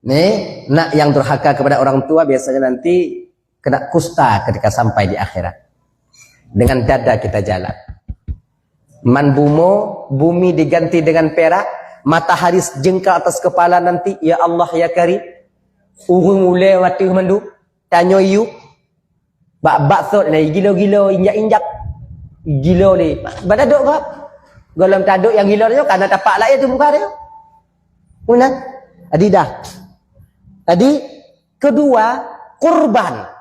[SPEAKER 1] nih, nak yang durhaka kepada orang tua biasanya nanti kena kusta ketika sampai di akhirat. Dengan dada kita jalan. Manbumo, bumi diganti dengan perak, matahari jengkal atas kepala nanti, ya Allah ya Karim. Urung ule waktu mandu tanyo yu bak sot ni gilo-gilo injak-injak gilo ni badaduk bab golom taduk yang gilo tu karena tapak lah tu muka dia una adi dah adi kedua kurban.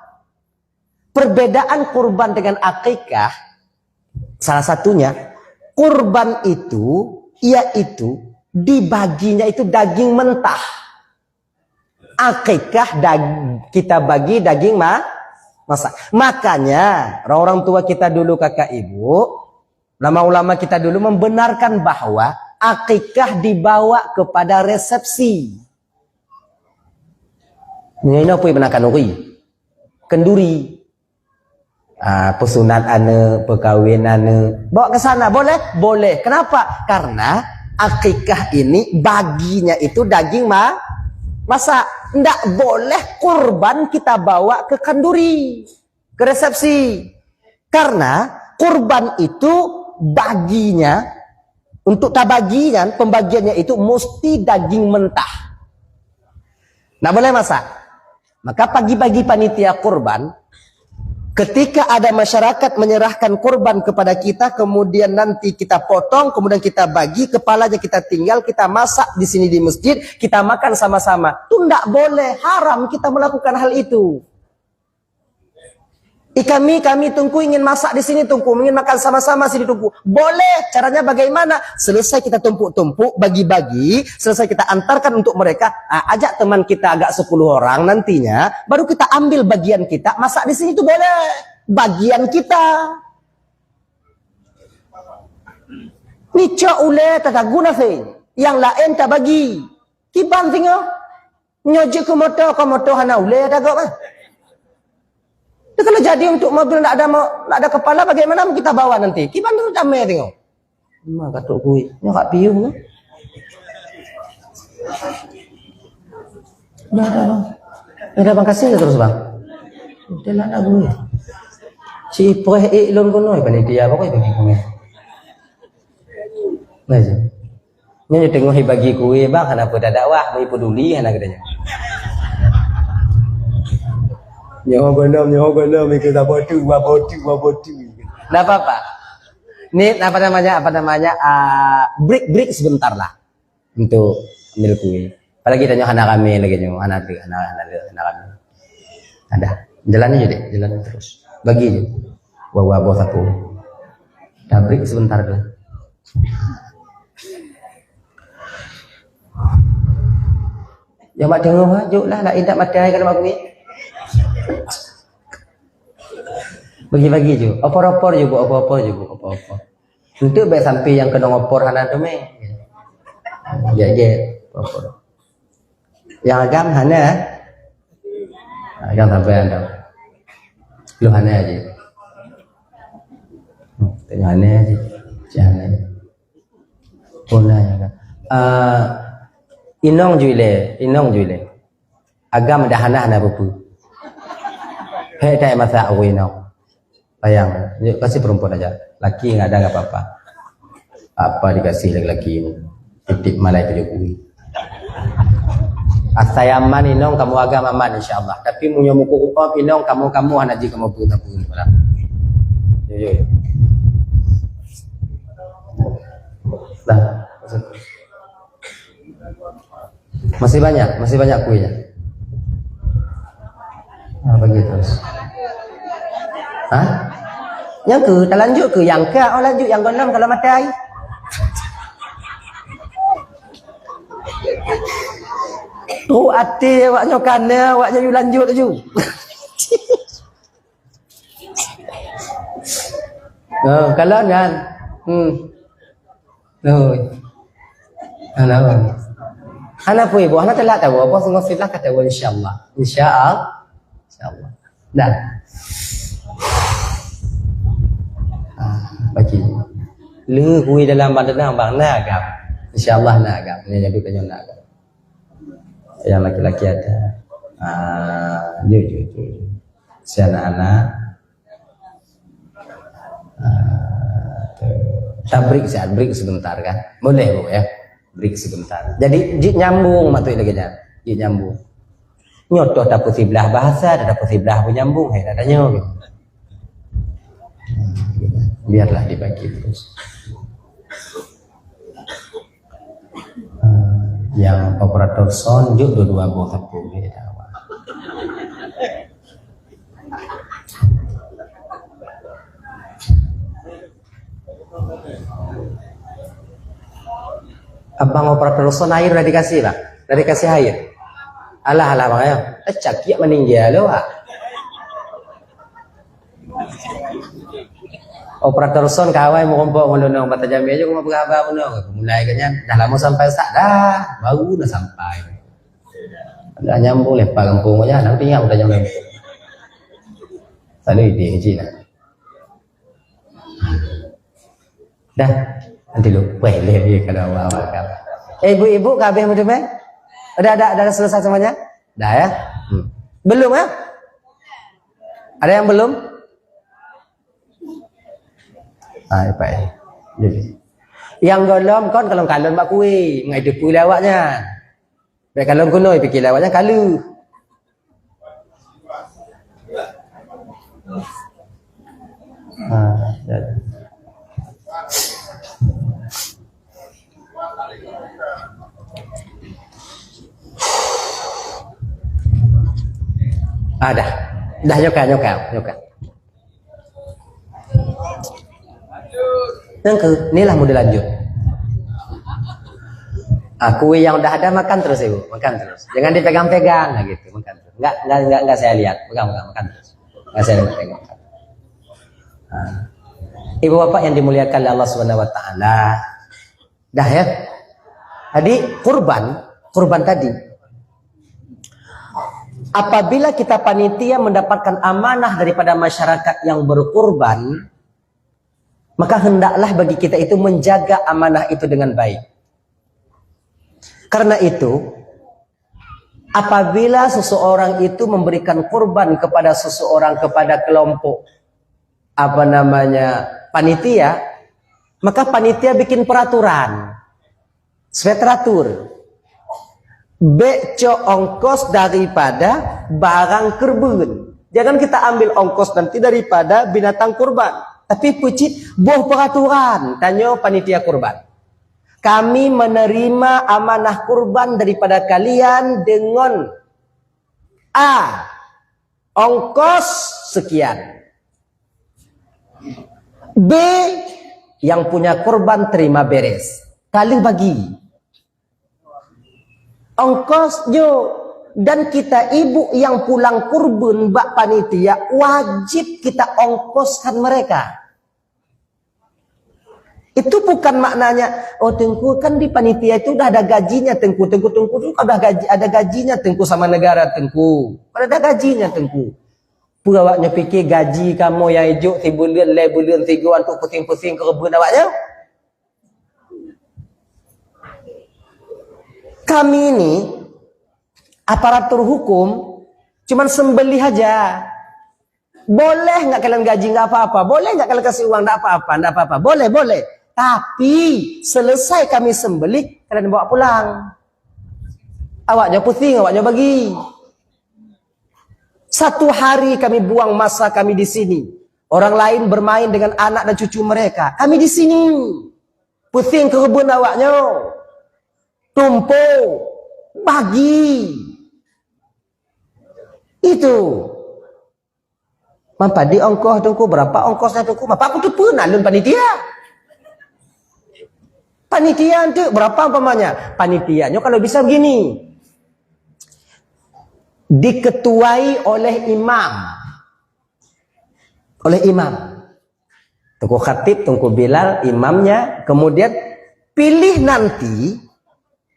[SPEAKER 1] Perbedaan kurban dengan akikah salah satunya kurban itu yaitu dibaginya itu daging mentah. Akikah kita bagi daging masak. Makanya orang-orang tua kita dulu kakak ibu, ulama-ulama kita dulu membenarkan bahwa akikah dibawa kepada resepsi. Ini apa yang menakan uri? Kenduri. Pesunat ane, perkahwin ane. Bawa ke sana boleh? Boleh. Kenapa? Karena akikah ini baginya itu daging masak. Tidak boleh kurban kita bawa ke kanduri, ke resepsi. Karena kurban itu baginya, untuk tabagian, pembagiannya itu mesti daging mentah. Tidak boleh masak. Maka pagi-pagi panitia kurban, ketika ada masyarakat menyerahkan kurban kepada kita, kemudian nanti kita potong, kemudian kita bagi, kepalanya kita tinggal, kita masak di sini di masjid, kita makan sama-sama. Itu tidak boleh, haram kita melakukan hal itu. Kami tunggu ingin masak di sini tunggu, ingin makan sama-sama sini tunggu. Boleh, caranya bagaimana? Selesai kita tumpuk-tumpuk, bagi-bagi, selesai kita antarkan untuk mereka, ajak teman kita agak 10 orang nantinya, baru kita ambil bagian kita, masak di sini itu boleh. Bagian kita. Nica ule tak guna yang lain tak bagi. Kiban tinggal. Nyoje ke motor hana ule tak gak. Kalau jadi untuk mobil tak ada kepala, bagaimana kita bawa nanti? Kiban tu damai tengok. Mak katuk kui, nyokak piuh tu. Dah bang kasih terus bang. Dia nak gue. Si poh lon kono panitia apa kau bagi kue. Baca. Nyo tengok bagi kue bang, kenapa dah dakwah, mau peduli anak katanya. Nyawa belum ikut abotu. Nah apa-apa. Ini apa namanya break sebentar lah. untuk ambil kuih. Apalagi tanya anak kami lagi nyu, anak kami. Ada, jalan aja deh, jalan terus. Bagi aja. Bawa satu. Break sebentar dulu. Ya mak dengar majuk lah, nak indak matai kalau mak kuih. Bagi-bagi je. Opor-opor je bu, opor-opor je bu, opor-opor. Untuk baik sampai yang kena opor hana tu meh. Ya je, opor. Yang agam hana. Agam sampai anda. Lu hana aja. Tanya hana aja. Jangan. Puna ya kan. Inong juile. Agam dah hana buku. Hei tak masa awinong. Bayang, kasih perempuan aja. Laki nggak ada nggak apa-apa. Apa dikasih laki-laki ini? Titip malai ke Jokowi. Asayaman inong kamu agama aman insyaallah. Tapi punya muku ukop inong kamu hanaji kamu punya pun. Yo. Nah, masih banyak kuenya. Bagi terus. Hah? Yang ke, tak lanjut ke? Yang ke, lanjut yang ke-6 kalau matai. Tu hati awaknya kana, awaknya you lanjut tu. Kalau kan. Anak pun ibu, anak telah tahu apa semua filah kata insyaallah. Insyaallah. Dah. Bagi lu kui dalam badan bang nak agam insyaallah nak agam ni jadi tanya nak agam yang laki-laki ada jujur si anak-anak kita break sebentar kan boleh bu ya break sebentar jadi nyambung matui lagi nyambung nyotoh dapat siblah bahasa dapat siblah menyambung adanya gitu. Biarlah dibagi terus. Yang operator sound juga dua buah sapu beda. Abang operator sound air udah dikasih bang, udah dikasih air. Alah bang ayo, cakiak meninggal loh. Operator son kawai mau kompok ngono bata jambi aja mau berapa ngono mulai kanya dah lama sampai sak dah baru dah sampai dah nyambung lepas kampungnya nanti ingat udah nyambung tadi di Cina dah nanti lu boleh kalau awak kan ibu-ibu kabeh macam ada selesai semuanya dah ya belum ya ada yang belum baik. Jadi yang golom kon kalau kalon mak kuih ngai depu lawaknya. Baik kalon kuno fikir lawaknya kalu. Jadi. Dah nyoka. Yang ke, inilah model lanjut. Kue yang udah ada makan terus ibu, makan terus. Jangan dipegang-pegang, nah gitu, makan terus. Enggak saya lihat, pegang, makan terus. Enggak saya lihat pegang. Ibu bapak yang dimuliakan oleh Allah Subhanahu Wa Taala, dah ya. Tadi kurban tadi. Apabila kita panitia mendapatkan amanah daripada masyarakat yang berkurban, maka hendaklah bagi kita itu menjaga amanah itu dengan baik. Karena itu, apabila seseorang itu memberikan kurban kepada seseorang, kepada kelompok panitia, maka panitia bikin peraturan supaya teratur. Beco ongkos daripada barang kurban. Jangan kita ambil ongkos nanti daripada binatang kurban. Tapi pucit boh peraturan tanya panitia kurban. kami menerima amanah kurban daripada kalian dengan A, ongkos sekian. B, yang punya kurban terima beres. Kalian bagi ongkosnya. Dan kita ibu yang pulang kurban bak panitia, wajib kita ongkoskan mereka. Itu bukan maknanya, oh Tengku kan di panitia itu udah ada gajinya Tengku itu udah ada gajinya Tengku sama negara Tengku. Ada gajinya Tengku. Awaknya fikir gaji kamu yang hijau 3 bulan, 5 bulan, 3 bulan untuk pusing-pusing ke kebun awaknya. Kami ini aparatur hukum cuman sembelih aja. Boleh nggak kalian gaji nggak apa-apa, boleh nggak kalian kasih uang nggak apa-apa, boleh. Tapi selesai kami sembelih, kalian bawa pulang. Awaknya pusing, awaknya bagi. 1 hari kami buang masa kami di sini. Orang lain bermain dengan anak dan cucu mereka. Kami di sini pusing ke kebun awaknya, tumpuk, bagi. Itu. Mampa di ongkos Tengku berapa ongkosnya Tengku? Bapak aku tuh pernah lun panitia. Panitia itu berapa umpamanya? Panitianya kalau bisa begini. Diketuai oleh imam. Tengku khatib, Tengku Bilal, imamnya. Kemudian pilih nanti,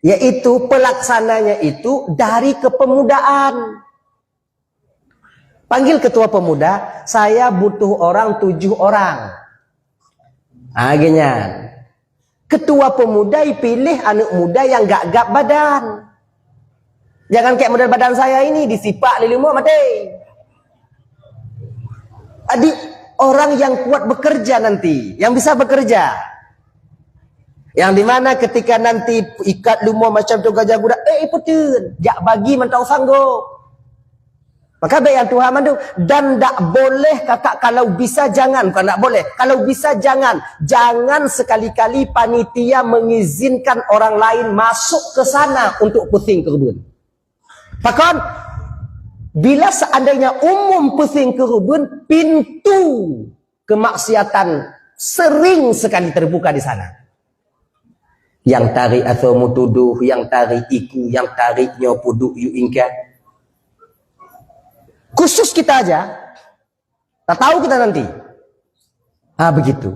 [SPEAKER 1] yaitu pelaksananya itu dari kepemudaan. Panggil ketua pemuda, saya butuh orang 7 orang. Akhirnya, ketua pemuda pilih anak muda yang gagap badan. Jangan kayak model badan saya ini, disipak lilimu mati. Adik, orang yang kuat bekerja nanti, yang bisa bekerja. Yang dimana ketika nanti ikat lumur macam tu gajah budak, iputun, jak bagi mentau sanggup. Maka baik yang Tuhan mandu. Dan tak boleh kakak, kalau bisa jangan. Bukan tak boleh. Kalau bisa jangan. Jangan sekali-kali panitia mengizinkan orang lain masuk ke sana untuk pusing ke kebun. Bahkan, bila seandainya umum pusing ke kebun, pintu kemaksiatan sering sekali terbuka di sana. Yang tarik atau mutuduh, yang tarik iku, yang tariknya puduk yu ingkat. Khusus kita aja, tak tahu kita nanti. Begitu.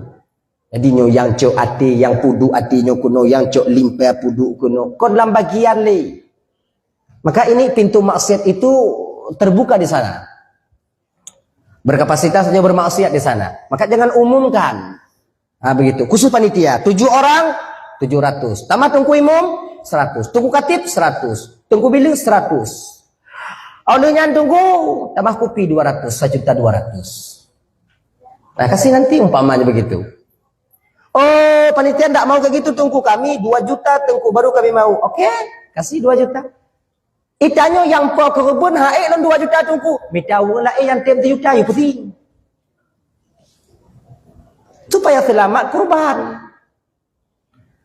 [SPEAKER 1] Jadi yang cok ati, yang pudu atinya kuno, yang cok limpa pudu kuno. Kau dalam bagian ni. Maka ini pintu maksiat itu terbuka di sana. Berkapasitas hanya bermaksiat di sana. Maka jangan umumkan. Begitu. Khusus panitia, 7 orang, 700. Tambah tungku imam, 100. Tungku katib, 100. Tungku bilik, 100. Olehnya tunggu, tambah kopi 200, 1.200.000. Nah, kasih nanti umpamanya begitu. Oh, panitia tidak mau kayak gitu, tunggu kami 2 juta, tunggu baru kami mau. Oke, kasih 2 juta. Itanya yang po ke kebun, haik 2 juta tunggu. Minta uang lah, yang tiap 3 juta, ya putih. Supaya selamat kurban.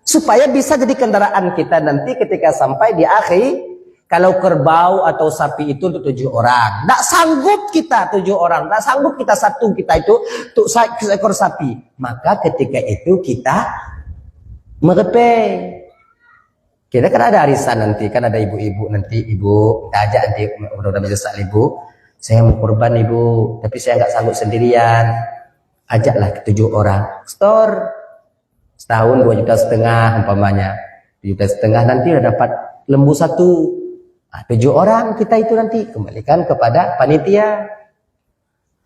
[SPEAKER 1] Supaya bisa jadi kendaraan kita nanti ketika sampai di akhir. Kalau kerbau atau sapi itu untuk 7 orang. Tak sanggup kita 7 orang. Tak sanggup kita satu kita itu untuk seekor sapi. Maka ketika itu kita merepe. Kita kan ada arisan nanti. Kan ada ibu-ibu nanti. Ibu, kita ajak nanti. Mudah-mudahan bisa ibu. Saya mau kurban ibu. Tapi saya nggak sanggup sendirian. Ajaklah 7 orang. Store. Setahun 2,5 juta umpamanya. 2,5 juta nanti udah dapat lembu 1. 7 orang kita itu nanti kembalikan kepada panitia.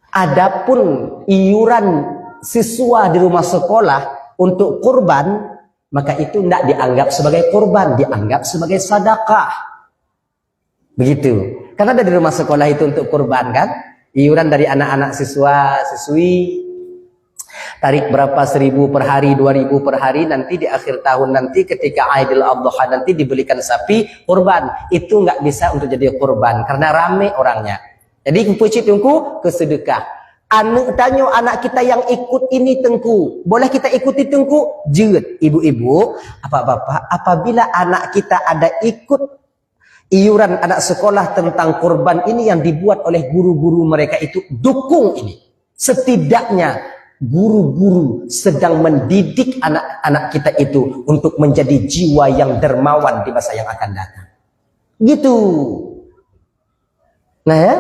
[SPEAKER 1] Adapun iuran siswa di rumah sekolah untuk kurban, maka itu tidak dianggap sebagai kurban, dianggap sebagai sedekah. Begitu. Karena ada di rumah sekolah itu untuk kurban kan, iuran dari anak-anak siswa-siswi. Tarik berapa 1.000 per hari, 2.000 per hari, nanti di akhir tahun nanti ketika Aidil Adha nanti dibelikan sapi kurban. Itu nggak bisa untuk jadi kurban karena rame orangnya. Jadi pucit tungku ke sedekah. Anak tanya anak kita yang ikut ini tengku, boleh kita ikuti tengku? Jut, ibu-ibu, bapak-bapak, apabila anak kita ada ikut iuran anak sekolah tentang kurban ini yang dibuat oleh guru-guru mereka itu, dukung ini. Setidaknya guru-guru sedang mendidik anak-anak kita itu untuk menjadi jiwa yang dermawan di masa yang akan datang. Gitu. Nah ya,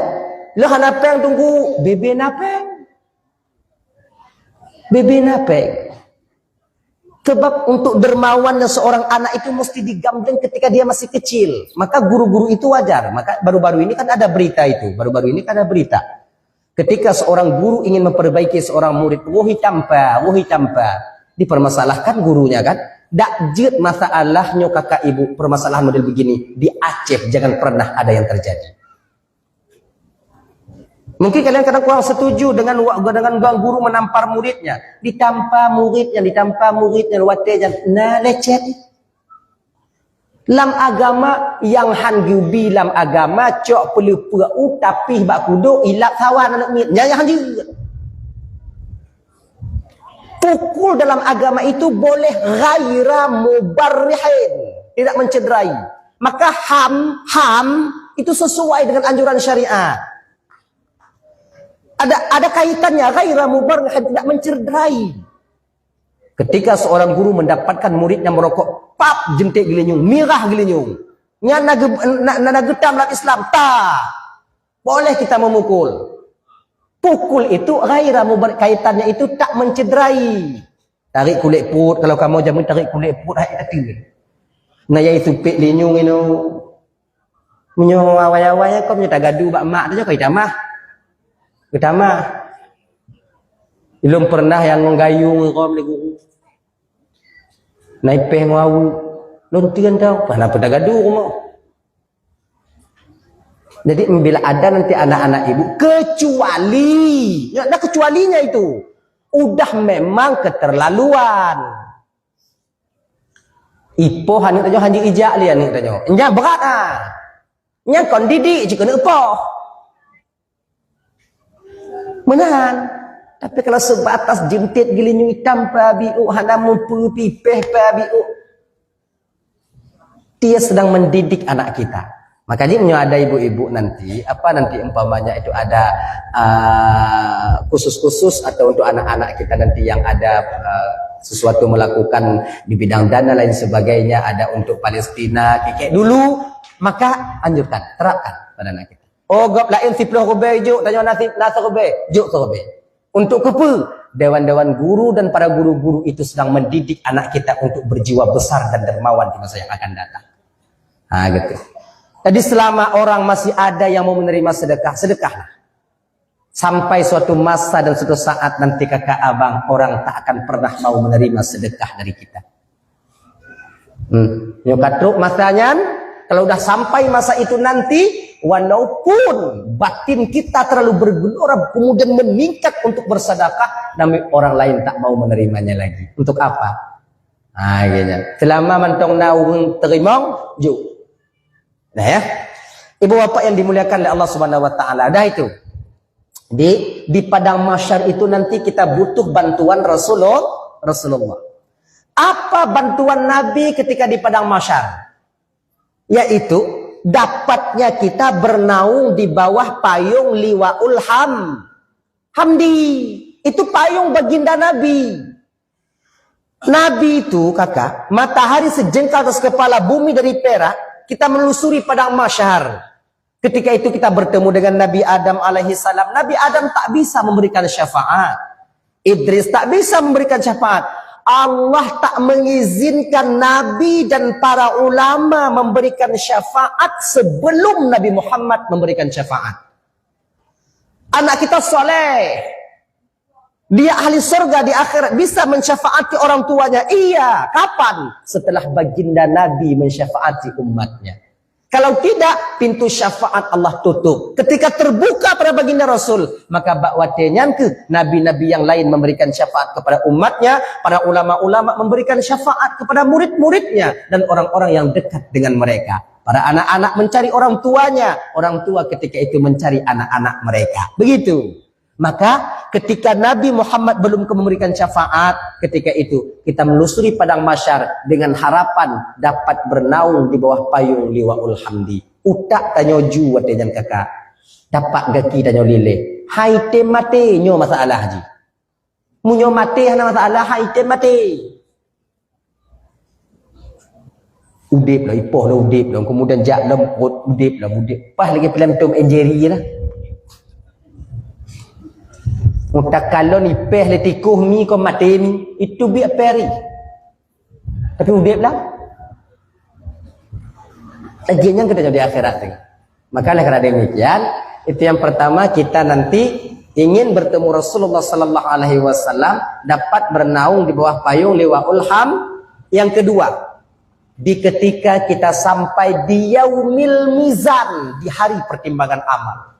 [SPEAKER 1] lo hanapeng tunggu bebe napeng. Bebe napeng. Sebab untuk dermawannya seorang anak itu mesti digambling ketika dia masih kecil. Maka guru-guru itu wajar. Maka baru-baru ini kan ada berita itu. Baru-baru ini kan ada berita. Ketika seorang guru ingin memperbaiki seorang murid, wohi tanpa, dipermasalahkan gurunya kan. Dak jut masalahnya kakak ibu, permasalahan model begini di Aceh jangan pernah ada yang terjadi. Mungkin kalian kadang kurang setuju dengan bang guru menampar muridnya, ditampa muridnya, watenya, nah lecet. Lam agama yang hangu bilam agama cok perlu pau tapi bak kudo ilap sawan anak mitnya yang hangu. Pukul dalam agama itu boleh ghaira mubarrihin, tidak mencederai. Maka ham itu sesuai dengan anjuran syariat. Ada kaitannya, ghaira mubarrihin, tidak mencederai. Ketika seorang guru mendapatkan muridnya merokok, pap jentik gilinyung, mirah gilinyung, nyana getam dalam Islam, tak boleh kita memukul. Pukul itu ghaira mubarrihin, kaitannya itu tak mencederai. Tarik kulit put, kalau kamu jamin tarik kulit put, hai hati. Nah ya itu pek linyung itu, menyong awal-awalnya kau punya tagadu bak mak tu je kau itamah. Pertama, belum pernah yang menggayung kau beli guru. Naipeh ngau, lontian tau, mana pernah gaduh rumah. Jadi bila ada nanti anak-anak ibu, kecuali, ya ada kecualinya itu, udah memang keterlaluan. Ipoh hanik tanya haji ijak lian hanik tanya, nya berat ah, nya kon didik jika nak ipoh. Menahan. Tapi kalau sebatas jentit gilinyung hitam pabiu hanamu pipeh pabiu, dia sedang mendidik anak kita. Makanya ada ibu-ibu nanti umpamanya itu ada khusus-khusus atau untuk anak-anak kita nanti yang ada sesuatu melakukan di bidang dana lain sebagainya, ada untuk Palestina kayak dulu, maka anjurkan, terapkan pada anak kita. Oh, gap lain 10 rupiah juk, tanya nasib nasa rupiah, juk rupiah. Untuk kepe, dewan-dewan guru dan para guru-guru itu sedang mendidik anak kita untuk berjiwa besar dan dermawan di masa yang akan datang. Nah, gitu. Jadi selama orang masih ada yang mau menerima sedekah, sedekahlah. Sampai suatu masa dan suatu saat nanti kakak abang, orang tak akan pernah mau menerima sedekah dari kita. Nyukatruk masanya, kalau udah sampai masa itu nanti, walaupun batin kita terlalu bergelora kemudian meningkat untuk bersedekah, namun orang lain tak mau menerimanya lagi. Untuk apa? Nah, gitu. Selama mantong naung terimong, juk. Nah ya, ibu bapak yang dimuliakan oleh Allah Subhanahu Wa Taala, dah itu. Di padang mahsyar itu nanti kita butuh bantuan Rasulullah. Apa bantuan Nabi ketika di padang mahsyar? Yaitu dapatnya kita bernaung di bawah payung liwaul hamdi. Itu payung baginda Nabi. Nabi itu kakak, matahari sejengkal atas kepala bumi dari perak, kita menelusuri padang mahsyar. Ketika itu kita bertemu dengan Nabi Adam alaihi salam. Nabi Adam tak bisa memberikan syafaat. Idris tak bisa memberikan syafaat. Allah tak mengizinkan Nabi dan para ulama memberikan syafaat sebelum Nabi Muhammad memberikan syafaat. Anak kita soleh, dia ahli surga di akhirat, bisa mensyafaati orang tuanya. Iya, kapan? Setelah baginda Nabi mensyafaati umatnya. Kalau tidak, pintu syafaat Allah tutup. Ketika terbuka pada baginda Rasul, maka bakwatenya ke nabi-nabi yang lain memberikan syafaat kepada umatnya, para ulama-ulama memberikan syafaat kepada murid-muridnya dan orang-orang yang dekat dengan mereka. Para anak-anak mencari orang tuanya, orang tua ketika itu mencari anak-anak mereka. Begitu. Maka ketika Nabi Muhammad belum memberikan syafaat, ketika itu kita menelusuri padang mahsyar dengan harapan dapat bernaung di bawah payung liwaul hamdi. Utak tanyo ju watejan kakak. Dapat gaki tanyo lile. Hai tem mate nyo masalah haji. Munyo mate hana masalah hai tem mate. Udip lah, ipoh lah udip lah. Kemudian jak lah udip lah, udip. Pas lagi film Tom and Jerry lah. Mutak kalau ni peh le tikuh mi kau mati mi itu biar peri. Tapi udip lah. Ajiannya kita jadi akhirat ni. Maka oleh kerana demikian, itu yang pertama kita nanti ingin bertemu Rasulullah sallallahu alaihi wasallam, dapat bernaung di bawah payung liwaul ham. Yang kedua, di ketika kita sampai di yaumil mizan, di hari pertimbangan amal.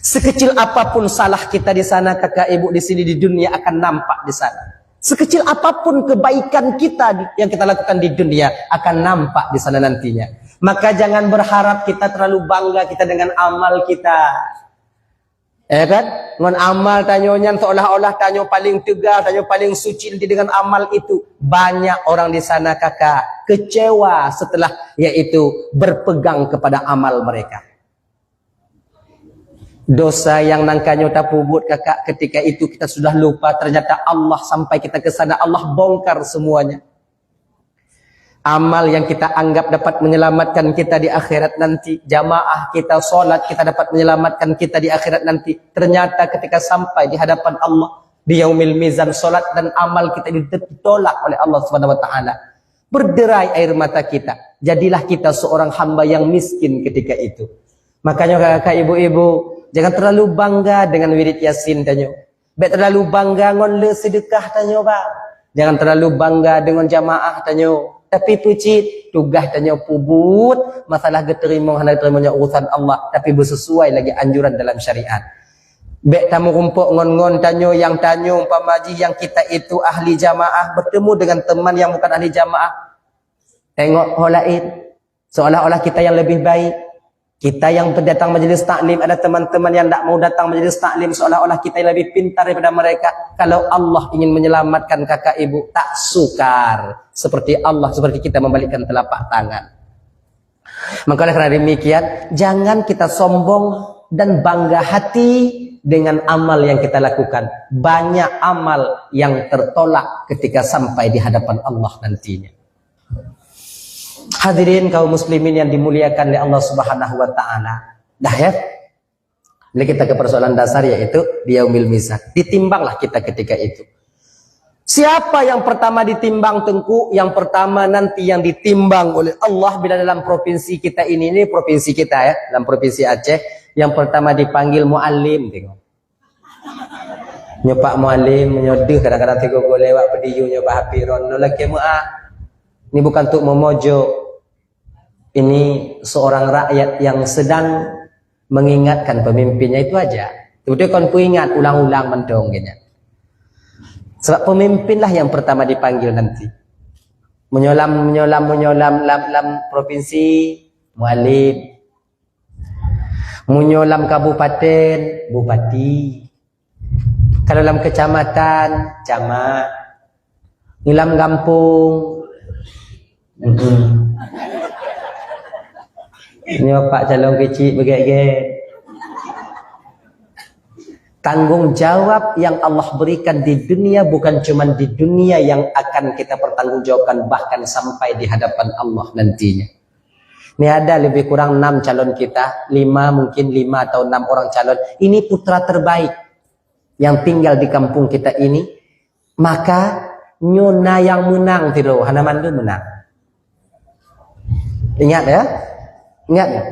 [SPEAKER 1] Sekecil apapun salah kita di sana, kakak ibu di sini di dunia akan nampak di sana. Sekecil apapun kebaikan kita yang kita lakukan di dunia akan nampak di sana nantinya. Maka jangan berharap kita terlalu bangga kita dengan amal kita. Ya kan? Dengan amal tanyonya seolah-olah tanyo paling tegar, tanyo paling suci nanti dengan amal itu. Banyak orang di sana kakak kecewa setelah yaitu berpegang kepada amal mereka. Dosa yang nangkanyo tapubut kakak, ketika itu kita sudah lupa, ternyata Allah sampai kita ke sana Allah bongkar semuanya. Amal yang kita anggap dapat menyelamatkan kita di akhirat nanti, jamaah kita solat kita dapat menyelamatkan kita di akhirat nanti, ternyata ketika sampai di hadapan Allah di yaumil mizan, solat dan amal kita ditolak oleh Allah Subhanahu wa taala. Berderai air mata kita. Jadilah kita seorang hamba yang miskin ketika itu. Makanya kakak ibu-ibu, jangan terlalu bangga dengan wirid yasin tanyo. Baik terlalu bangga dengan le sedekah tanyo bang. Jangan terlalu bangga dengan jamaah tanyo. Tapi pucit tugas tanyo pubut, masalah geterima hendak terimanya urusan Allah, tapi bersesuai lagi anjuran dalam syariat. Baik tamu rumpuk ngon-ngon tanyo yang tanyo umpamaji yang kita itu ahli jamaah bertemu dengan teman yang bukan ahli jamaah. Tengok holaid seolah-olah kita yang lebih baik. Kita yang datang majlis taklim, ada teman-teman yang tak mau datang majlis taklim, seolah-olah kita yang lebih pintar daripada mereka. Kalau Allah ingin menyelamatkan kakak ibu, tak sukar seperti Allah, seperti kita membalikkan telapak tangan. Maka oleh kerana demikian, jangan kita sombong dan bangga hati dengan amal yang kita lakukan. Banyak amal yang tertolak ketika sampai di hadapan Allah nantinya. Hadirin kaum muslimin yang dimuliakan oleh Allah Subhanahu wa taala. Dah ya. Jadi kita ke persoalan dasar yaitu di yaumil mizan. Ditimbanglah kita ketika itu. Siapa yang pertama ditimbang tengku? Yang pertama nanti yang ditimbang oleh Allah bila dalam provinsi kita ini provinsi kita ya, dalam provinsi Aceh, yang pertama dipanggil muallim, tengok. Nyopak muallim menyodeh kadang-kadang tengok lewat pediyu nyopak hapiron no lagi muah. Ini bukan untuk memojok. Ini seorang rakyat yang sedang mengingatkan pemimpinnya itu aja. Kemudian kan ku ingat ulang-ulang mendong gini. Sebab pemimpinlah yang pertama dipanggil nanti. Menyolam lam provinsi muallim. Menyolam kabupaten bupati. Kalau dalam kecamatan camat. Ngilam kampung. Ini Pak calon kecil begitu. Tanggung jawab yang Allah berikan di dunia bukan cuma di dunia yang akan kita pertanggungjawabkan, bahkan sampai di hadapan Allah nantinya. Ini ada lebih kurang 6 calon kita, 5 atau 6 orang calon. Ini putra terbaik yang tinggal di kampung kita ini. Maka nyona yang menang tiru, Hanaman itu menang. Ingat ya, ingat ya.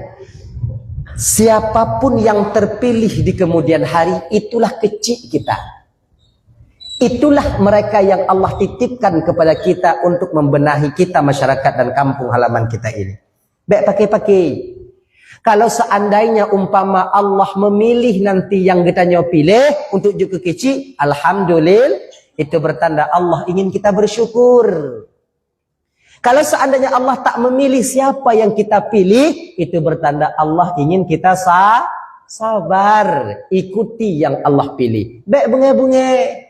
[SPEAKER 1] Siapapun yang terpilih di kemudian hari, itulah kecil kita. Itulah mereka yang Allah titipkan kepada kita untuk membenahi kita, masyarakat dan kampung halaman kita ini. Baik pakai-pakai. Kalau seandainya umpama Allah memilih nanti yang kita pilih untuk juga kecil, alhamdulillah, itu bertanda Allah ingin kita bersyukur. Kalau seandainya Allah tak memilih siapa yang kita pilih, itu bertanda Allah ingin kita sabar, ikuti yang Allah pilih. Baik bunga-bunga.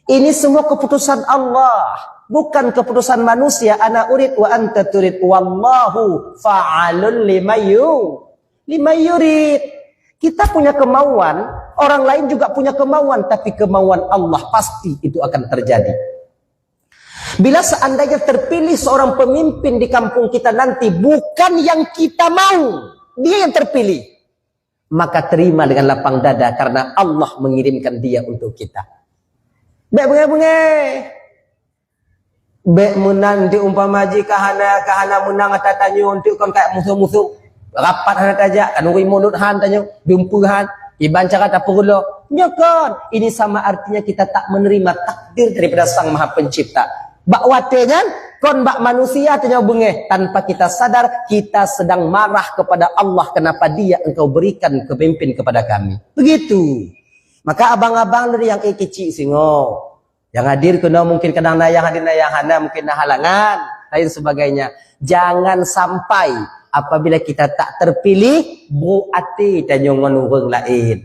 [SPEAKER 1] Ini semua keputusan Allah, bukan keputusan manusia. Ana urid wa anta turid, wallahu fa'alun lima yurid. Kita punya kemauan, orang lain juga punya kemauan, tapi kemauan Allah pasti itu akan terjadi. Bila seandainya terpilih seorang pemimpin di kampung kita nanti bukan yang kita mau, dia yang terpilih, maka terima dengan lapang dada karena Allah mengirimkan dia untuk kita. Baik bunga-bunga. Baik menang di umpama jika kahana menang atau tanya untuk kon kayak musuh-musuh. Rapat hana tajak kan uri mulut han tanya dumpuhan iban cara tak perlu. Nyakon. Ini sama artinya kita tak menerima takdir daripada Sang Maha Pencipta. Bak watenya kon bak manusia tanya bunga tanpa kita sadar kita sedang marah kepada Allah kenapa dia engkau berikan kepemimpin kepada kami. Begitu. Maka abang-abang dari yang kecil singo, yang hadir kena mungkin kadang nayang hadir nayang hana mungkin halangan lain sebagainya. Jangan sampai apabila kita tak terpilih berarti tanyongan orang lain.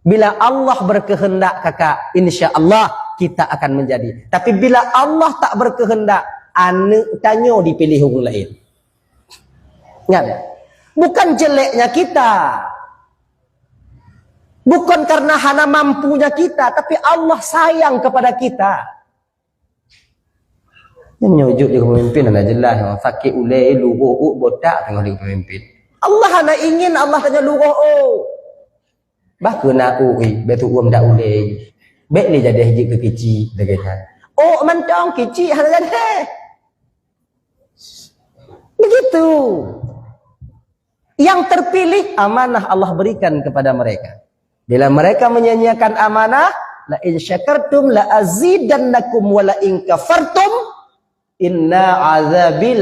[SPEAKER 1] Bila Allah berkehendak kakak, insya Allah kita akan menjadi. Tapi bila Allah tak berkehendak, tanyo dipilih orang lain. Ingat, bukan jeleknya kita. Bukan karena hana mampunya kita, tapi Allah sayang kepada kita. Yang menyujuk di pemimpin adalah jelas. Fakir ulai luruh botak tengah di pemimpin. Allah hana ingin Allah tanya luruh. Bahkan nak betul uam dak ulai. Baik ni jadi hiji ke kecil dengan. Oh mantong kecil hana jadi. Begitu. Yang terpilih amanah Allah berikan kepada mereka. Bila mereka menyanyiakan amanah, la in syakartum la azidannakum wa la in kafartum inna azabi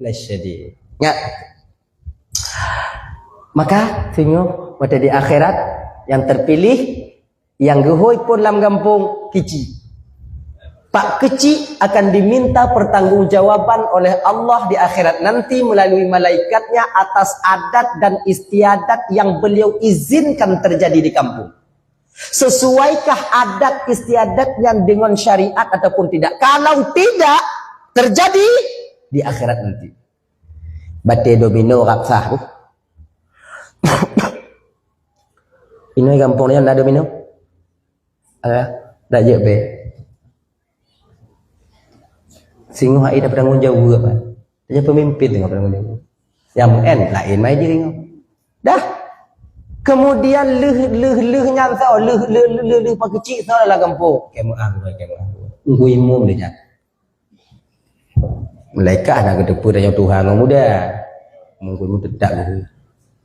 [SPEAKER 1] lasyadid. Ya. Maka tengok pada di akhirat yang terpilih yang gehoy pun dalam kampung kecil. Pak kecil akan diminta pertanggungjawaban oleh Allah di akhirat nanti melalui malaikatnya atas adat dan istiadat yang beliau izinkan terjadi di kampung. Sesuaikah adat istiadatnya dengan syariat ataupun tidak? Kalau tidak terjadi di akhirat nanti. Bate domino rapsah. Ini kampungnya ada domino? Ada? Tak je be. Singo hai dapat tanggung jawab apa? Dia pemimpin tengok tanggung jawab. Yang lain mai diri ngau. Dah. Kemudian leh nyantau leh pak kecil tau dalam kampung. Kemah. Unggu imum dia. Malaikat nak kedepu dan Tuhan muda. Mungkin tidak guru.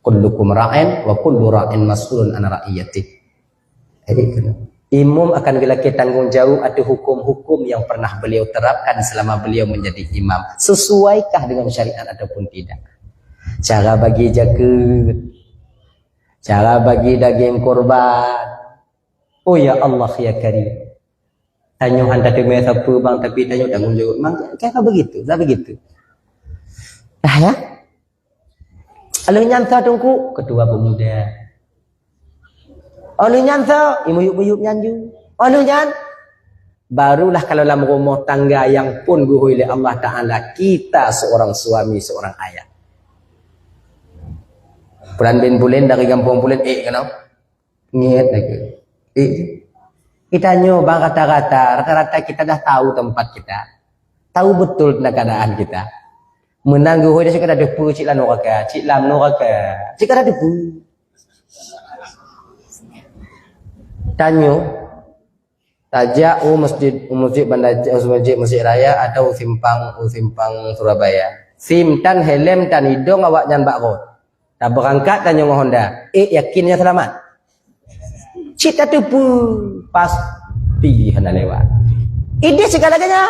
[SPEAKER 1] Kullukum ra'in wa kullu ra'in mas'ulun an ra'iyati. Jadi kena. Imam akan dilaki tanggung jawab ada hukum-hukum yang pernah beliau terapkan selama beliau menjadi imam. Sesuaikah dengan syariat ataupun tidak? Cara bagi zakat, cara bagi daging korban. Oh ya Allah ya Karim. Tanya hantar temui siapa bang tapi tanya tanggung jawab. Mang kaya begitu, dah begitu. Dah ya. Kalau nyanta tungku ketua pemuda. Oleh nyanta, imuyuk-muyuk nyanju. Oleh nyan, barulah kalau dalam rumah tangga yang pun guhui oleh Allah Ta'ala, kita seorang suami, seorang ayah. Pulan bin Pulen dari kampung Pulen, kenapa? Ngiat lagi. Kita nyoba rata-rata kita dah tahu tempat kita. Tahu betul tentang keadaan kita. Menang guhui dia cakap ada depu, cik lam noraka. Cik ada depu. Tanyo tajak masjid raya atau simpang Surabaya. Sim tan helm tan hidung awak nyan bakro. Tak berangkat tanyo Honda. Yakinnya selamat. Cita tu pun pasti hendak lewat. Ide segala-galanya.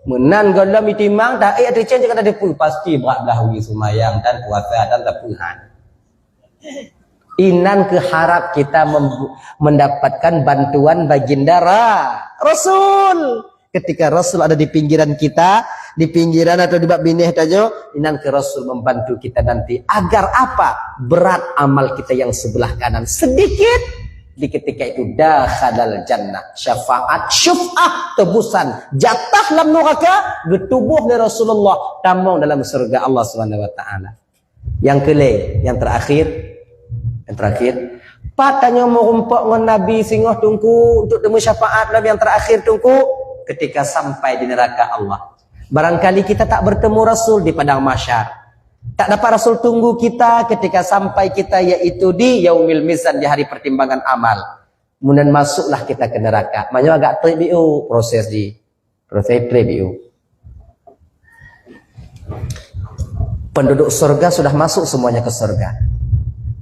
[SPEAKER 1] Menan galam itimang tak ada cen cakap ada pun pasti beratlah wi sumayang dan puasa dan tapuhan. Inan keharap kita mendapatkan bantuan baginda Rasul. Ketika Rasul ada di pinggiran kita, di pinggiran atau di bab binih aja, inan ke Rasul membantu kita nanti agar apa? Berat amal kita yang sebelah kanan sedikit di ketika itu dakhalal jannah, syafaat syuf'ah tebusan jatah dalam neraka getubuh dari Rasulullah tamang dalam surga Allah Subhanahu wa taala. Yang yang terakhir patanya mau rumpok dengan Nabi singoh tungku untuk temu syafaat Nabi yang terakhir tungku ketika sampai di neraka Allah. Barangkali kita tak bertemu Rasul di padang mahsyar. Tak dapat Rasul tunggu kita ketika sampai kita yaitu di yaumil mizan, di hari pertimbangan amal. Kemudian masuklah kita ke neraka. Maknanya agak tribiu proses tribiu. Penduduk surga sudah masuk semuanya ke surga.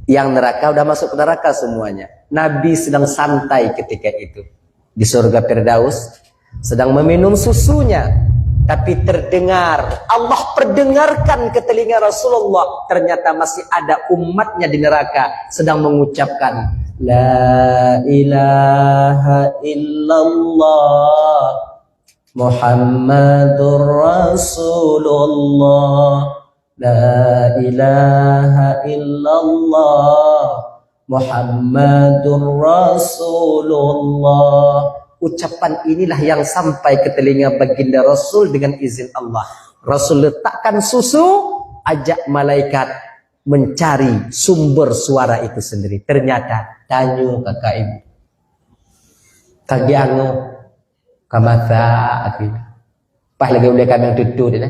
[SPEAKER 1] Yang neraka sudah masuk ke neraka semuanya. Nabi sedang santai ketika itu di surga Firdaus, sedang meminum susunya. Tapi terdengar, Allah perdengarkan ke telinga Rasulullah, ternyata masih ada umatnya di neraka sedang mengucapkan La ilaha illallah Muhammadur Rasulullah, La ilaha illallah Muhammadur Rasulullah. Ucapan inilah yang sampai ke telinga baginda Rasul dengan izin Allah. Rasul letakkan susu, ajak malaikat mencari sumber suara itu sendiri. Ternyata tanyu kakak ibu. Kagiangu kamasa aku. Pas lagi boleh kami yang tutu dia.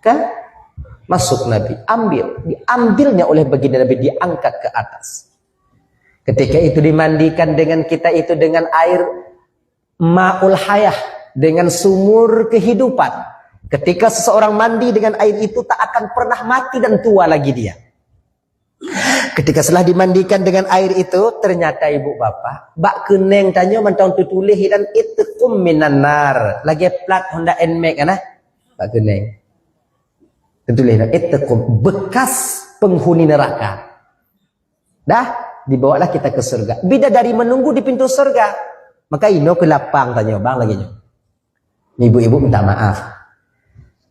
[SPEAKER 1] Kan? Masuk Nabi, diambilnya oleh baginda Nabi, diangkat ke atas. Ketika itu dimandikan dengan kita itu dengan air ma'ul hayah, dengan sumur kehidupan. Ketika seseorang mandi dengan air itu tak akan pernah mati dan tua lagi dia. Ketika setelah dimandikan dengan air itu, ternyata ibu bapak, bak keneng tanya mentang tutulis dan itqum minan nar. Lagi plat Honda Nmax kan bak keneng. Tentulah itu bekas penghuni neraka. Dah dibawalah kita ke surga. Bidadari menunggu di pintu surga. Maka ino ke lapang tanya bang lagi. Ibu-ibu minta maaf.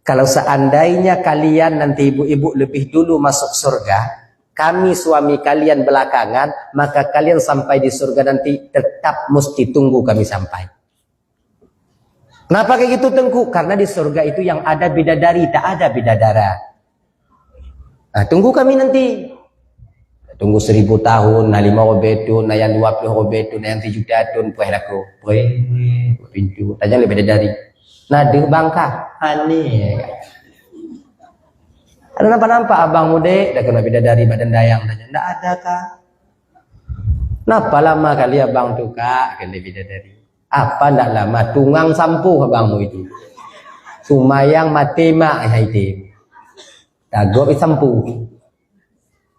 [SPEAKER 1] Kalau seandainya kalian nanti ibu-ibu lebih dulu masuk surga, kami suami kalian belakangan, maka kalian sampai di surga nanti tetap mesti tunggu kami sampai. Kenapa kayak gitu Tengku? Karena di surga itu yang ada bidadari, tak ada bidadara. Nah, tunggu kami nanti. Tunggu 1000 tahun, na 5 robetun, na yang 20 robetun, na yang 7 tahun, pueh laku. Pueh, pintu. Tanya lebih bidadari. Nah, deh bangka. Aneh. Ada nampak-nampak abang muda, dah kena bidadari badan dayang. Tanya, tak ada kah? Kenapa lama kali abang tu kak, kena bidadari? Apa ndak lama tungang sampu abangmu itu. Sumayang mati mak itu. Dagok sampu.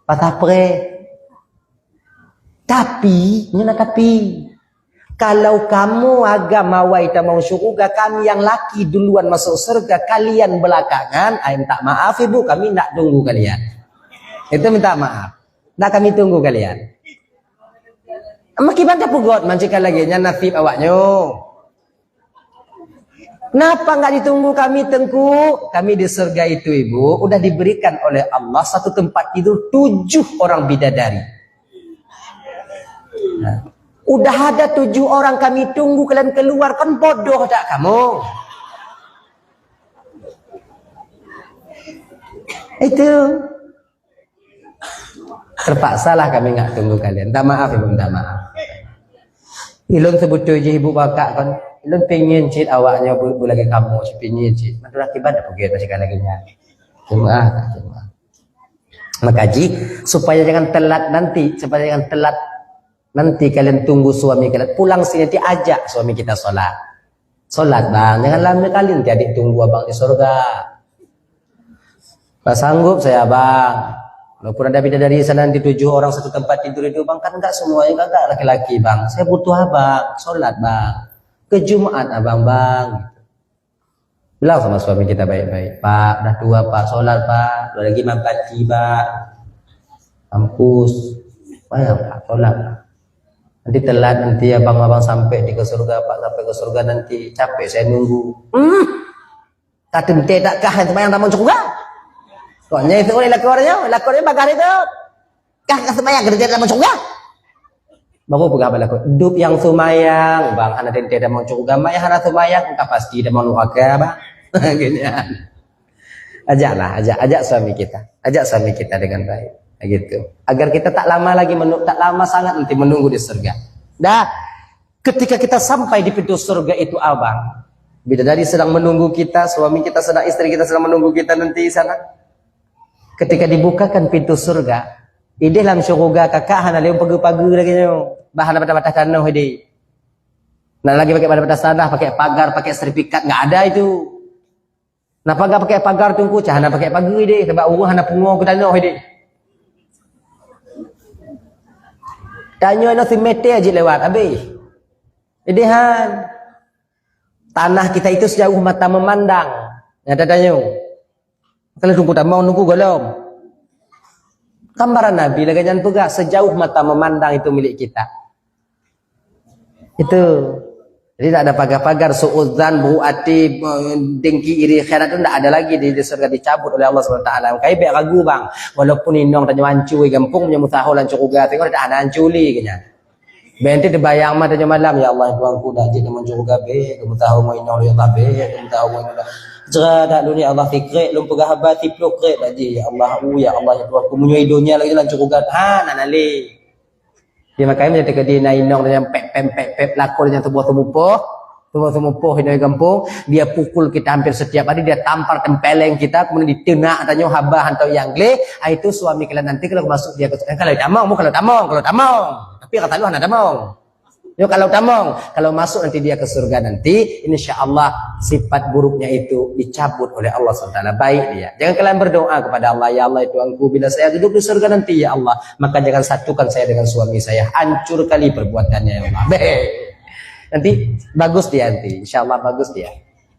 [SPEAKER 1] Patapre. Tapi kalau kamu agama wai tak mau syurga, kami yang laki duluan masuk surga, kalian belakangan, ayam tak maaf ibu, kami nak tunggu kalian. Itu minta maaf. Nak kami tunggu kalian. Makiban tak pugot mancikan lagi nya nasib awaknya. Kenapa enggak ditunggu kami Tengku? Kami di surga itu ibu udah diberikan oleh Allah satu tempat tidur 7 orang bidadari. Nah, udah ada 7 orang kami tunggu kalian keluar, kan bodoh tak kamu? Itu terpaksalah kami nggak tunggu kalian. Tak maaf ibu, minta maaf. Ilun sebut je ibu bakak kan. Ilun pengen cit awaknya bu lagi kamu, pengen cit. Mantu laki pada pergi masih lagi nya. Cuma. Maka ji supaya jangan telat nanti, kalian tunggu suami kalian pulang sini nanti ajak suami kita sholat. Sholat bang, jangan lama kalian jadi tunggu abang di surga. Tak sanggup saya bang. Walaupun ada bidadari sana nanti 7 orang satu tempat tidur itu bang, kan enggak semuanya enggak laki-laki bang. Saya butuh abang, sholat bang, ke Jumat abang bang. Bilang sama suami kita baik-baik, Pak, dah tua Pak, sholat Pak, udah lagi mampati Pak, kampus, bayar Pak, sholat. Nanti telat, nanti abang-abang sampai di ke surga, Pak sampai ke surga nanti capek saya nunggu. Tak tentu tak kah sembahyang tamu surga. Koknya itu oleh lakornya bakar itu. Kah sembahyang kerja tamu surga. Baru pegah balako. Dup yang sumayang, bang anak tentu tamu surga, maya hana sumayang, engkau pasti mau neraka, bang. Gini. Ajak suami kita dengan baik. Gitu, agar kita tak lama sangat nanti menunggu di surga. Dah, ketika kita sampai di pintu surga itu abang, bidadari sedang menunggu kita, suami kita sedang, istri kita sedang menunggu kita nanti di sana. Ketika dibukakan pintu surga, di dalam surga kakak hana leung pagi-pagi lagi nyo, bahan batas tanah hidi. Nah lagi pakai batas tanah, pakai pagar, pakai sertifikat, nggak ada itu. Nah pakai pagar tunggu, cahana pakai pagi hidi, sebab urang hana pungo ke tanah hidi. Tanya no si meter aja lewat habis. Jadi tanah kita itu sejauh mata memandang. Ada tanya. Kalau tunggu tak mau nunggu golong. Gambaran Nabi lagi jangan pegah sejauh mata memandang itu milik kita. Itu. Jadi tak ada pagar-pagar suudzan, buati, dengki, iri, khairat itu tak ada lagi di surga, dicabut oleh Allah SWT. Kai biar ragu bang, walaupun inong tanya mancui gampung punya mutahulan surga, tengok tak ada hanculi kena. Benti terbayang mah tanya malam, ya Allah Tuhanku dah jadi surga be, kamu tahu mau inong ya Allah be, kamu tahu mau inong. Jera dunia Allah fikri, lum pegah habati plukre tadi, ya Allah ya Allah ya Tuhanku punya dunia lagi dalam surga, nanali. Dia makanya menjadi ke dina inong dengan pep lakon yang tubuh hidai kampung, dia pukul kita hampir setiap hari, dia tampar tempeleng kita, kemudian ditenak tanya haba hantau yang gle, itu suami kalian nanti kalau masuk dia kalau tamong, tapi kata lu hana tamong. Yo kalau tamong, kalau masuk nanti dia ke surga nanti, insyaallah sifat buruknya itu dicabut oleh Allah SWT. Baik dia. Jangan kalian berdoa kepada Allah, ya Allah Tuhanku, bila saya duduk di surga nanti ya Allah, maka jangan satukan saya dengan suami saya, hancur kali perbuatannya ya Allah. Nanti bagus dia nanti, insyaallah bagus dia.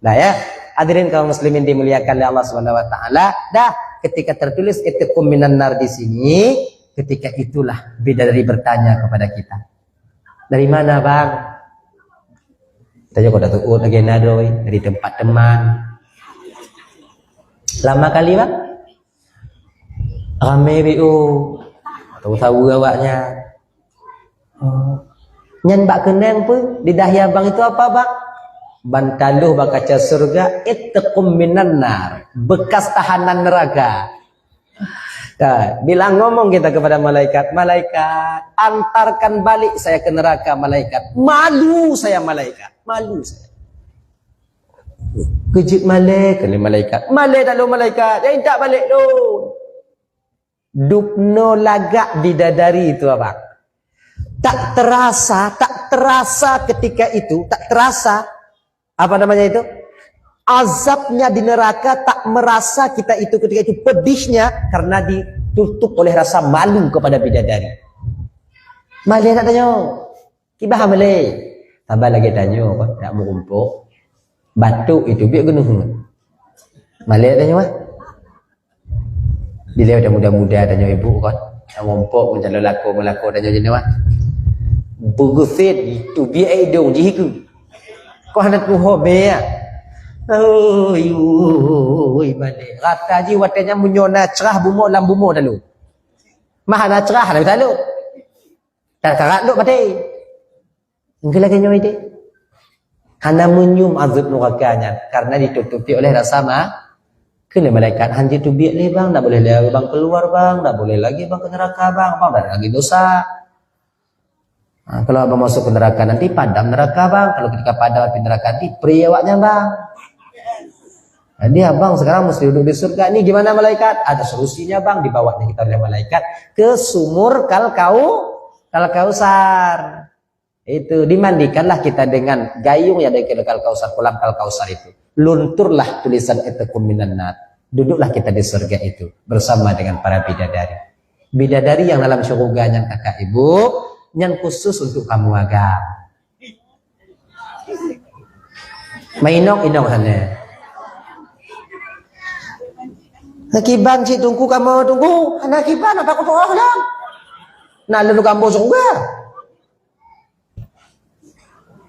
[SPEAKER 1] Nah ya, hadirin kaum muslimin dimuliakan oleh Allah SWT. Dah, ketika tertulis itqum minan nar di sini, ketika itulah bidadari bertanya kepada kita. Dari mana bang? Tanya kau datang lagi nadoi dari tempat teman. Lama kali bang? Ramai bu, tahu awaknya. Nyan bak kenang pun di dahya bang itu apa bang? Bantaluh bak kaca surga itqum minan nar, bekas tahanan neraka. Nah, bilang ngomong kita kepada malaikat, antarkan balik saya ke neraka malaikat. Malu saya malaikat, malu saya. Kejut malaikat, lalu malaikat, tak balik tu. Dupno lagak bidadari itu abang. Tak terasa ketika itu, tak terasa apa namanya itu? Azabnya di neraka, tak merasa kita itu ketika itu pedihnya karena ditutup oleh rasa malu kepada bidadari. Malay nak tanya, kibah Malay. Tambah lagi tanya, nak mengumpuk. Batu itu biar gunung. Malay tanya, bila udah muda-muda tanya ibu kan, nak mengumpuk menjalan laku tanya jenis wah. Bugusit itu biar hidung jihiku. Kau hendak kuhobe ya. Oi balik rata ji watanya munyona cerah bumo lam bumo dalu mahana cerah dah dalu tak karat lu pati engke lagi nyoy de hana munyum azab nurakanya karena ditutupi oleh rasa kena malaikat hanji tu biak ni bang, tak boleh lagi bang keluar bang, tak boleh lagi bang ke neraka bang dah lagi dosa. Kalau abang masuk ke neraka nanti padam neraka bang, kalau ketika padam api neraka nanti peri awaknya bang. Jadi abang sekarang mesti duduk di surga ini gimana malaikat? Ada solusinya bang, dibawanya kita oleh malaikat ke sumur Kausar. Itu dimandikanlah kita dengan gayung yang dari Kausar, kolam Kausar itu. Lunturlah tulisan itqum minan nar. Duduklah kita di surga itu bersama dengan para bidadari. Bidadari yang dalam surganya kakak ibu, yang khusus untuk kamu agam. Mainong hanya. Nakiban si tunggu kamu tunggu, nakiban apa kau tolong? Nah lalu kamu surga.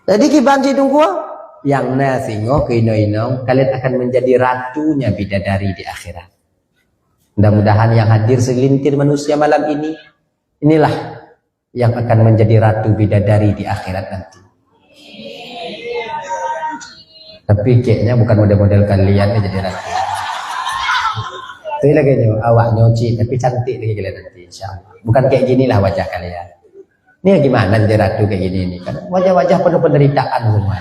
[SPEAKER 1] Jadi kibanci tunggu yang nasingo kinoinong kalian akan menjadi ratunya bidadari di akhirat. Mudah-mudahan yang hadir segelintir manusia malam ini, inilah yang akan menjadi ratu bidadari di akhirat nanti. Tapi kayaknya bukan model-model kalian yang jadi ratu. Itu lagi awak nyoci tapi cantik lagi kalian nanti insyaallah. Bukan kayak ginilah wajah kalian. Ini gimana jadi ratu kayak gini nih? Kan wajah-wajah penuh penderitaan semua.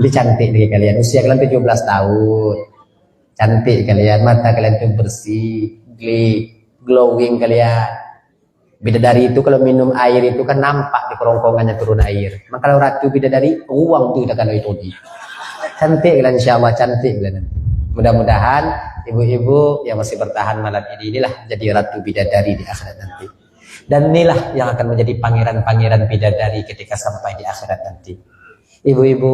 [SPEAKER 1] Lebih cantik lagi kalian. Usia kalian 17 tahun. Cantik kalian, mata kalian tuh bersih, glowing kalian. Bidadari itu kalau minum air itu kan nampak di kerongkongannya turun air. Maka kalau ratu bidadari, uang tuh akan itu di. Cantik kalian insyaallah, cantik kalian. Mudah-mudahan ibu-ibu yang masih bertahan malam ini inilah jadi ratu bidadari di akhirat nanti. Dan inilah yang akan menjadi pangeran-pangeran bidadari ketika sampai di akhirat nanti. Ibu-ibu,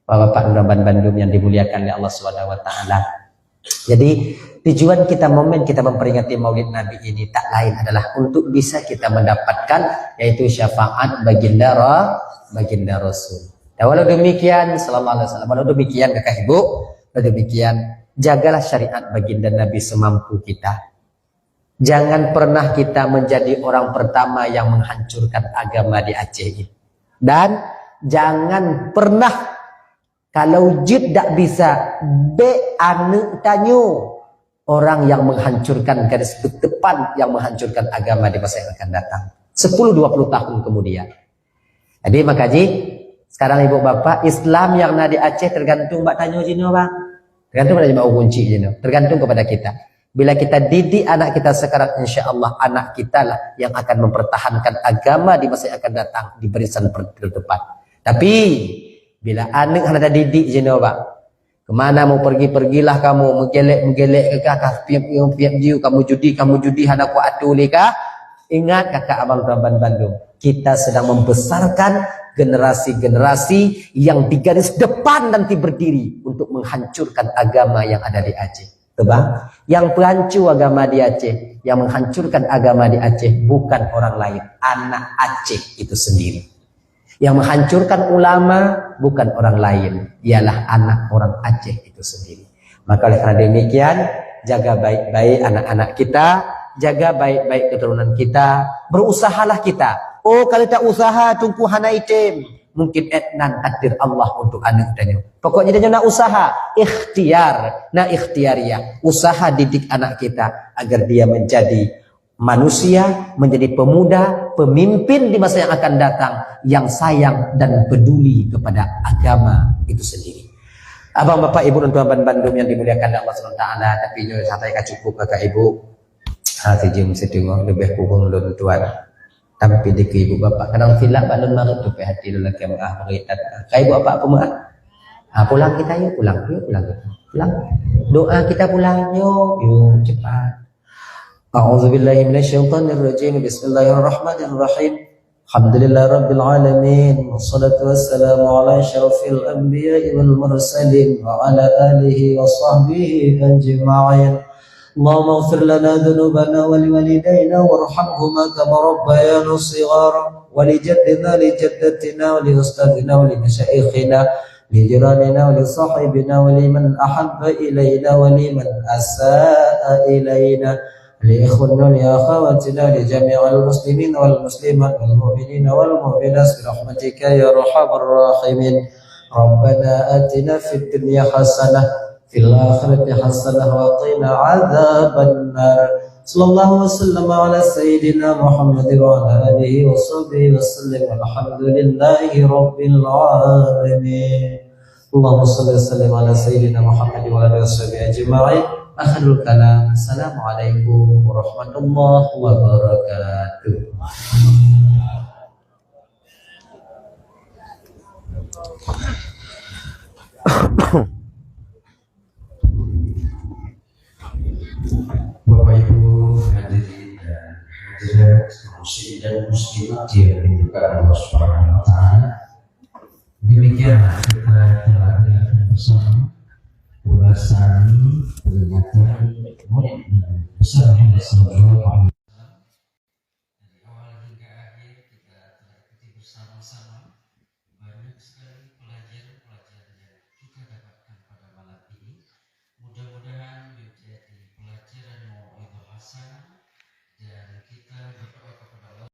[SPEAKER 1] bapak-bapak Nuraban Bandung yang dimuliakan oleh Allah Subhanahu wa taala. Jadi tujuan kita momen kita memperingati Maulid Nabi ini tak lain adalah untuk bisa kita mendapatkan yaitu syafaat baginda Rasul. Dan walau demikian sallallahu alaihi wasallam, walau demikian kakak ibu, walau demikian jagalah syariat baginda Nabi semampu kita. Jangan pernah kita menjadi orang pertama yang menghancurkan agama di Aceh ini. Dan jangan pernah kalau jid tak bisa be anu tanyo orang yang menghancurkan garis depan yang menghancurkan agama di masa yang akan datang 10-20 tahun kemudian. Jadi makaji sekarang ibu bapak Islam yang ada di Aceh tergantung mbak tanyo jino bang. Tergantung pada jemaah kunci jino. Tergantung kepada kita. Bila kita didik anak kita sekarang, insya Allah anak kita lah yang akan mempertahankan agama di masa yang akan datang di barisan terdepan. Tapi bila anak ada didik jenobak, kemana mau pergilah kamu, menggelek ke kakak, piap jiu, kamu judi, hadaku atulika. Ingat kakak abang Nuraban Bandung, kita sedang membesarkan generasi-generasi yang di garis depan nanti berdiri untuk menghancurkan agama yang ada di Aceh. Tebang, yang pelancu agama di Aceh, yang menghancurkan agama di Aceh bukan orang lain, anak Aceh itu sendiri. Yang menghancurkan ulama bukan orang lain, ialah anak orang Aceh itu sendiri. Maka oleh karena demikian, jaga baik-baik anak-anak kita, jaga baik-baik keturunan kita, berusahalah kita. Oh, kalau tak usaha tunggu hana item. Mungkin etnan takdir Allah untuk anak dan pokoknya dia nak usaha ikhtiar, ikhtiariyah, usaha didik anak kita agar dia menjadi manusia, menjadi pemuda, pemimpin di masa yang akan datang yang sayang dan peduli kepada agama itu sendiri. Abang bapak ibu dan tuan Bandung yang dimuliakan Allah SWT, tapi nyo sampai cukup kakak ibu sejum setengah lebih kurang lun tuan. Tapi di ibu bapak kadang filak balon marut tu pe hati lu lagi beritat. Kai ibu bapak pemah. Pulang kita yuk, pulang. Doa kita pulang yuk cepat. A'udzubillahi minasyaitonirrajim. Bismillahirrahmanirrahim. Alhamdulillahi rabbil alamin. Wassalatu wassalamu ala asyrafil anbiya'i wal mursalin wa ala alihi wa sahbihi ajma'in. اللهم اغفر لنا ذنوبنا ولوالدينا وارحمهما كما ربيانا صغارا ولجدنا لجدتنا ولأستاذنا ولمشايخنا لجيراننا ولصاحبنا ولمن أحب إلينا ولمن أساء إلينا لإخواننا ولأخواتنا لجميع المسلمين والمسلمات والمؤمنين والمؤمنات برحمتك يا أرحم الراحمين. ربنا آتنا في الدنيا حسنة في الآخرة حسنة وقنا عذاب النار. صلى الله وسلم على سيدنا محمد وعلى آله وصحبه وسلم والحمد لله رب العالمين. اللهم صل وسلم على سيدنا محمد وعلى آله وصحبه أجمعين. آخر الكلام السلام عليكم ورحمة الله وبركاته.
[SPEAKER 2] Bapak Ibu hadirin dan hadirat muslim dan muslimat yang dimuliakan Allah Subhanahu wa taala. Demikianlah kita telah dilakukan bersama ulasan peringatan Maulid Nabi besar Muhammad sallallahu alaihi wasallam. Dari awal hingga akhir kita telah ikuti bersama-sama banyak sekali pelajaran-pelajaran yang kita dapatkan pada malam ini. Mudah-mudahan menjadi pelajaran mau'izah hasanah dan kita berdoa kepada Allah